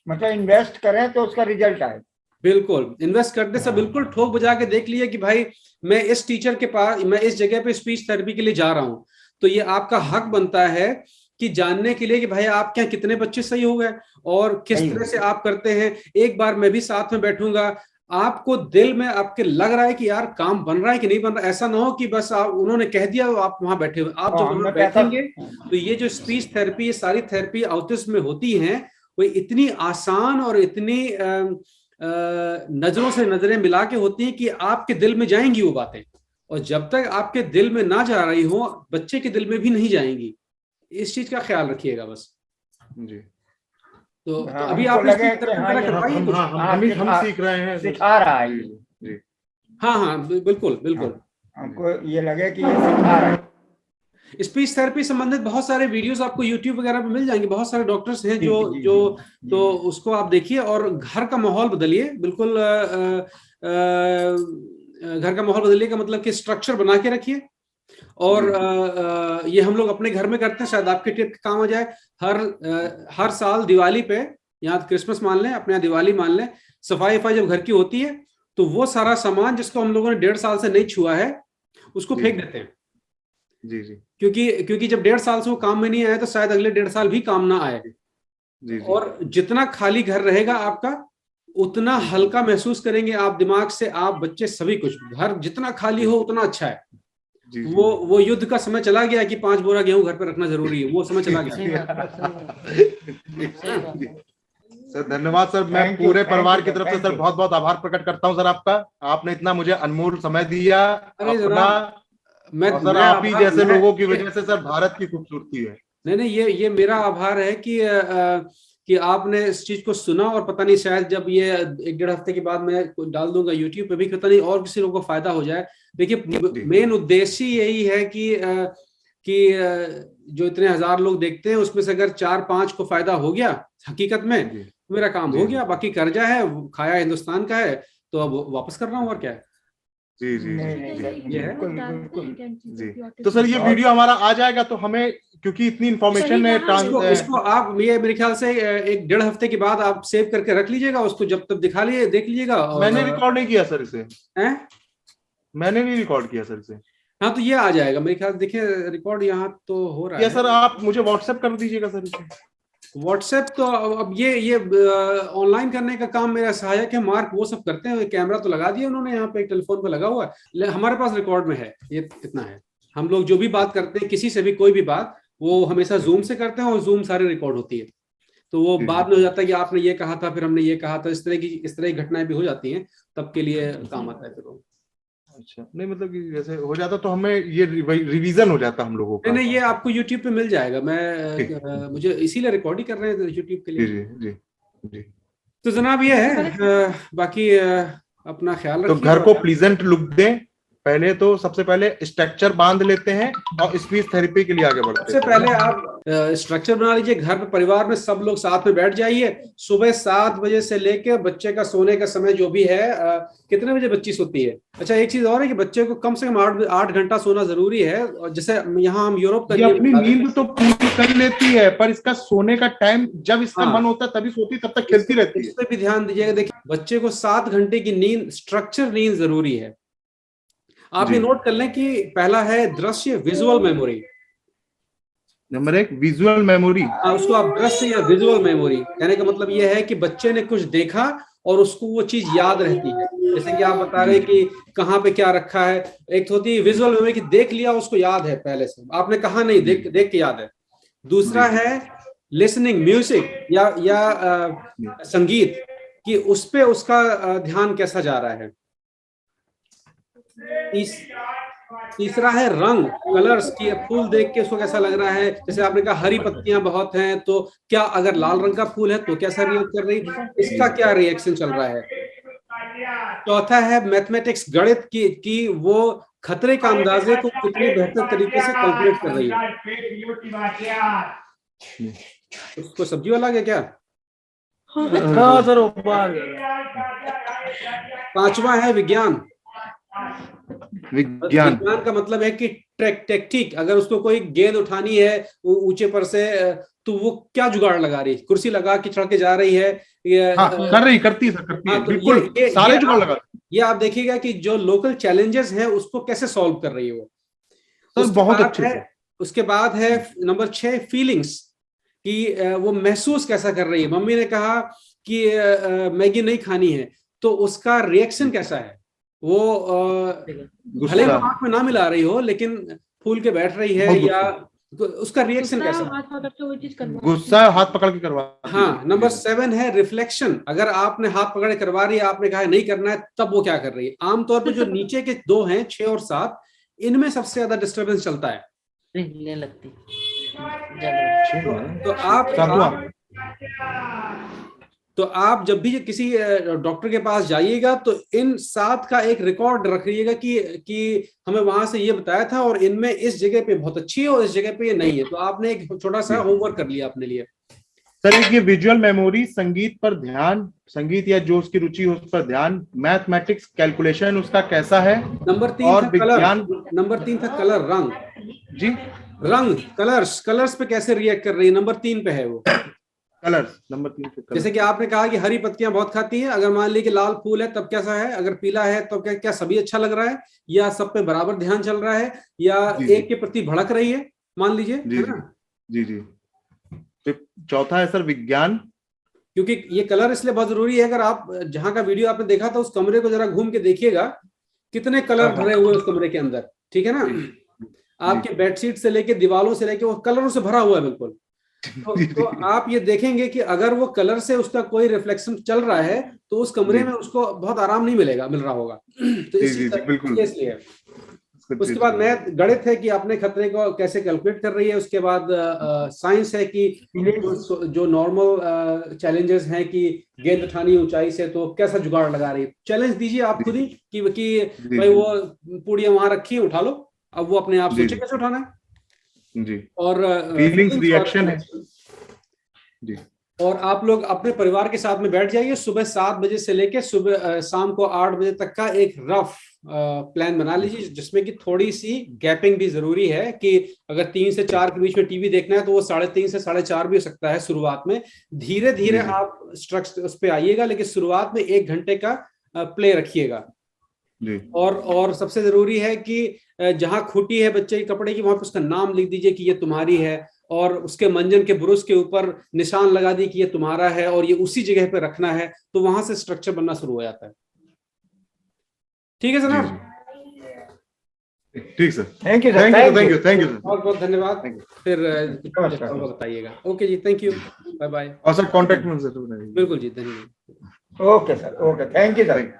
मतलब इन्वेस्ट करें तो उसका रिजल्ट आए। बिल्कुल, इन्वेस्ट करने से बिल्कुल ठोक बजा के देख लिए कि भाई मैं इस टीचर के पास, मैं इस जगह पे स्पीच थेरेपी के लिए जा रहा हूं, तो ये आपका हक बनता है कि जानने के लिए कि भाई आप क्या कितने बच्चे सही हो गए और किस तरह से आप करते हैं। एक बार मैं भी साथ में बैठूंगा, आपको दिल में आपके लग रहा है कि यार काम बन रहा है कि नहीं बन रहा। ऐसा ना हो कि बस आप उन्होंने कह दिया आप वहां बैठे हुए। आप जब वहां बैठेंगे तो ये जो स्पीच थेरेपी, ये सारी थेरेपी ऑटिज्म में होती हैं, वो इतनी आसान और इतनी नजरों से नजरें मिला के होती हैं कि आपके दिल में जाएंगी वो बातें, और जब तक आपके दिल में ना जा रही हो, बच्चे के दिल में भी नहीं जाएंगी। इस चीज का ख्याल रखिएगा बस जी। तो अभी आप हम सीख रहे हैं, सिखा रहा है जी। हाँ बिल्कुल बिल्कुल, हमको ये लगे कि ये सिखा रहा है। स्पीच थेरेपी संबंधित बहुत सारे वीडियोस आपको यूट्यूब वगैरह पे मिल जाएंगे, बहुत सारे डॉक्टर्स हैं जो तो उसको आप देखिए और घर का माहौल बदलिए, बिल्कुल घर का माहौल बदलिए का मतलब कि स्ट्रक्चर बना के रखिए। और ये हम लोग अपने घर में करते हैं, शायद आपके टिप काम आ जाए। हर साल दिवाली पे, यहाँ क्रिसमस मान लें, अपने यहाँ दिवाली मान लें, सफाई जब घर की होती है तो वो सारा सामान जिसको हम लोगों ने 1.5 साल से नहीं छुआ है उसको फेंक देते हैं। जी जी। क्योंकि जब 1.5 साल से वो काम में नहीं आया तो शायद अगले 1.5 साल भी काम ना आए। जी। और जितना खाली घर रहेगा आपका उतना हल्का महसूस करेंगे आप दिमाग से, आप बच्चे सभी कुछ। घर जितना खाली हो उतना अच्छा है। जी। वो युद्ध का समय चला गया कि 5 बोरा गेहूं घर पे रखना जरूरी है, वो समय चला गया। सर धन्यवाद सर, मैं पूरे परिवार की तरफ से सर बहुत बहुत आभार प्रकट करता हूं सर आपका। आपने इतना मुझे अनमोल समय दिया अपना। सर आप ही जैसे लोगों की वजह से सर भारत की खूबसूरती है। नहीं, ये मेरा आभार है कि आपने इस चीज को सुना, और पता नहीं शायद जब ये 1-1.5 हफ्ते के बाद मैं डाल दूंगा यूट्यूब पे भी, पता नहीं और किसी लोगों को फायदा हो जाए। देखिए मेन उद्देश्य यही है कि जो इतने 1000 लोग देखते हैं उसमें से अगर 4-5 को फायदा हो गया हकीकत में, मेरा काम हो गया। बाकी कर्जा है, खाया हिंदुस्तान का है, तो अब वापस कर रहा हूँ, और क्या है। जी जी ये है। जी। तो सर ये वीडियो हमारा आ जाएगा तो हमें, क्योंकि इतनी इंफॉर्मेशन है, इसको आप ये मेरे ख्याल से 1-1.5 हफ्ते के बाद आप सेव करके रख लीजिएगा उसको, जब तक देख लीजिएगा। मैंने रिकॉर्ड नहीं किया सर इसे। मैंने नहीं रिकॉर्ड किया सर इसे। हाँ, तो ये आ जाएगा मेरे ख्याल। देखिए रिकॉर्ड यहाँ तो हो रहा है। सर आप मुझे व्हाट्सएप कर दीजिएगा सर इसे। व्हाट्सएप तो अब ये ऑनलाइन करने का काम मेरा सहायक है मार्क, वो सब करते हैं। कैमरा तो लगा दिया उन्होंने, यहाँ पे एक टेलीफोन पे लगा हुआ है, हमारे पास रिकॉर्ड में है। ये इतना है, हम लोग जो भी बात करते हैं किसी से भी कोई भी बात, वो हमेशा जूम से करते हैं और जूम सारे रिकॉर्ड होती है। तो वो बाद में हो जाता है कि आपने ये कहा था, फिर हमने ये कहा था, इस तरह की घटनाएं भी हो जाती हैं, तब के लिए काम आता है फिर वो। अच्छा, नहीं मतलब कि जैसे हो जाता तो हमें ये रिवीजन हो जाता हम लोगों का। नहीं, ये आपको यूट्यूब पे मिल जाएगा। मैं मुझे इसीलिए रिकॉर्ड ही कर रहे हैं यूट्यूब के लिए। जी जी जी। तो जनाब ये है, बाकी अपना ख्याल रखिए। तो घर को प्लीजेंट लुक दें। पहले तो सबसे पहले स्ट्रक्चर बांध लेते हैं और स्पीच थेरेपी के लिए आगे बढ़ते हैं। सबसे पहले आप स्ट्रक्चर बना लीजिए घर पे, परिवार में सब लोग साथ में बैठ जाइए। सुबह 7 बजे से लेकर बच्चे का सोने का समय जो भी है, कितने बजे बच्ची सोती है? अच्छा, एक चीज और है कि बच्चे को कम से कम 8 घंटा सोना जरूरी है। और जैसे यहाँ हम यूरोप का, ये अपनी नींद तो पूरी कर लेती है, पर इसका सोने का टाइम जब इसका मन होता है तभी सोती, तब तक खेलती रहती है। इस पे भी ध्यान दीजिएगा। देखिए बच्चे को 7 घंटे की नींद, स्ट्रक्चर नींद जरूरी है। आप ये नोट कर लें कि पहला है दृश्य, visual memory. Number 1 visual memory. उसको आप दृश्य या विजुअल मेमोरी कहने का मतलब ये है कि बच्चे ने कुछ देखा और उसको वो चीज याद रहती है। जैसे कि आप बता रहे कि कहाँ पे क्या रखा है। एक होती है विजुअल मेमोरी कि देख लिया, उसको याद है पहले से, आपने कहा नहीं, देख के याद है। दूसरा है लिसनिंग, म्यूजिक या संगीत, कि उस पे उसका ध्यान कैसा जा रहा है। तीसरा है रंग, कलर्स, की फूल देख के उसको कैसा लग रहा है। जैसे आपने कहा हरी पत्तियां बहुत हैं, तो क्या अगर लाल रंग का फूल है तो कैसा रिएक्ट कर रही, इसका क्या रिएक्शन चल रहा है। चौथा है मैथमेटिक्स, गणित की वो खतरे का अंदाजे को कितनी बेहतर तरीके से कैलकुलेट कर रही है। उसको सब्जी वाला है क्या? हाँ सर। पांचवा है विज्ञान। विज्ञान का मतलब है कि टेक्निक, अगर उसको कोई गेंद उठानी है ऊंचे पर से, तो वो क्या जुगाड़ लगा रही, कुर्सी लगा के चढ़ के जा रही है, करती है बिल्कुल, सारे जुगाड़ लगा। ये आप देखिएगा कि जो लोकल चैलेंजेस हैं उसको कैसे सॉल्व कर रही है वो। बहुत अच्छे से। उसके बाद है नंबर 6 फीलिंग्स, कि वो महसूस कैसा कर रही है। मम्मी ने कहा कि मैगी नहीं खानी है, तो उसका रिएक्शन कैसा है। वो भले आंख में ना मिला रही हो लेकिन फूल के बैठ रही है, या उसका रिएक्शन कैसा है। गुस्सा हाथ पकड़ के करवा। हाँ, नंबर 7 है रिफ्लेक्शन। अगर आपने हाथ पकड़ के करवा रही है, आपने कहा नहीं करना है, तब वो क्या कर रही है। आमतौर पर जो नीचे के 2 हैं, 6 और 7, इनमें सबसे ज्यादा डिस्टर्बेंस चलता है। तो आप तो आप जब भी किसी डॉक्टर के पास जाइएगा तो इन 7 का एक रिकॉर्ड रखिएगा कि हमें वहां से ये बताया था और इनमें इस जगह पे बहुत अच्छी है और इस जगह पे ये नहीं है। तो आपने एक छोटा सा होमवर्क कर लिया अपने लिए। सर एक ये विजुअल मेमोरी, संगीत पर ध्यान, संगीत या जो उसकी रुचि हो उस पर ध्यान, मैथमेटिक्स कैलकुलेशन उसका कैसा है। नंबर 3 और था कलर। नंबर 3 था कलर, रंग जी, रंग कलर्स पे कैसे रिएक्ट कर रही है, नंबर 3 पे है वो। कलर्स नंबर 3 पे कलर। जैसे कि आपने कहा कि हरी पत्तियां बहुत खाती हैं, अगर मान ली कि लाल फूल है तब कैसा है, अगर पीला है तो क्या सभी अच्छा लग रहा है, या सब पे बराबर ध्यान चल रहा है, या एक के प्रति भड़क रही है, मान लीजिए, है ना। जी जी। तो चौथा है सर विज्ञान, क्योंकि ये कलर इसलिए बहुत जरूरी है। अगर आप जहां का वीडियो आपने देखा था उस कमरे को जरा घूम के देखिए कितने कलर भरे हुए उस कमरे के अंदर, ठीक है ना। आपके बेडशीट से लेके दीवारों से लेके वो कलरों से भरा हुआ है बिल्कुल। तो आप ये देखेंगे कि अगर वो कलर से उसका कोई रिफ्लेक्शन चल रहा है तो उस कमरे में उसको बहुत आराम नहीं मिल रहा होगा। तो इसलिए उसके बाद मैथ गणित है कि अपने खतरे को कैसे कैलकुलेट कर रही है। उसके बाद साइंस है कि जो नॉर्मल चैलेंजेस हैं कि गेंद उठानी ऊंचाई से तो कैसा जुगाड़ लगा रही है। चैलेंज दीजिए आप खुद ही कि भाई वो पूड़ियां वहां रखी है, उठा लो, अब वो अपने आप सोचे कैसे उठाना है जी। और फीलिंग्स रिएक्शन है जी। और आप लोग अपने परिवार के साथ में बैठ जाइए, सुबह 7 बजे से लेके सुबह शाम को 8 बजे तक का एक रफ प्लान बना लीजिए, जिसमें कि थोड़ी सी गैपिंग भी जरूरी है कि अगर 3 से 4 के बीच में टीवी देखना है तो वो 3:30 से 4:30 भी हो सकता है शुरुआत में। धीरे धीरे आप स्ट्रक्चर उस पर आइएगा, लेकिन शुरुआत में 1 घंटे का प्ले रखिएगा। और सबसे जरूरी है कि जहां खूटी है बच्चे के कपड़े की वहां पर उसका नाम लिख दीजिए कि ये तुम्हारी है, और उसके मंजन के ब्रुश के ऊपर निशान लगा दी कि ये तुम्हारा है और ये उसी जगह पे रखना है। तो वहां से स्ट्रक्चर बनना शुरू हो जाता है। ठीक है सर। ठीक सर, थैंक यू सर, बहुत बहुत धन्यवाद। फिर बताइएगा। ओके जी, थैंक यू, बाय बाय। और सर कॉन्टेक्ट में जरूर बिल्कुल जी, धन्यवाद। Okay sir, okay, thank you sir.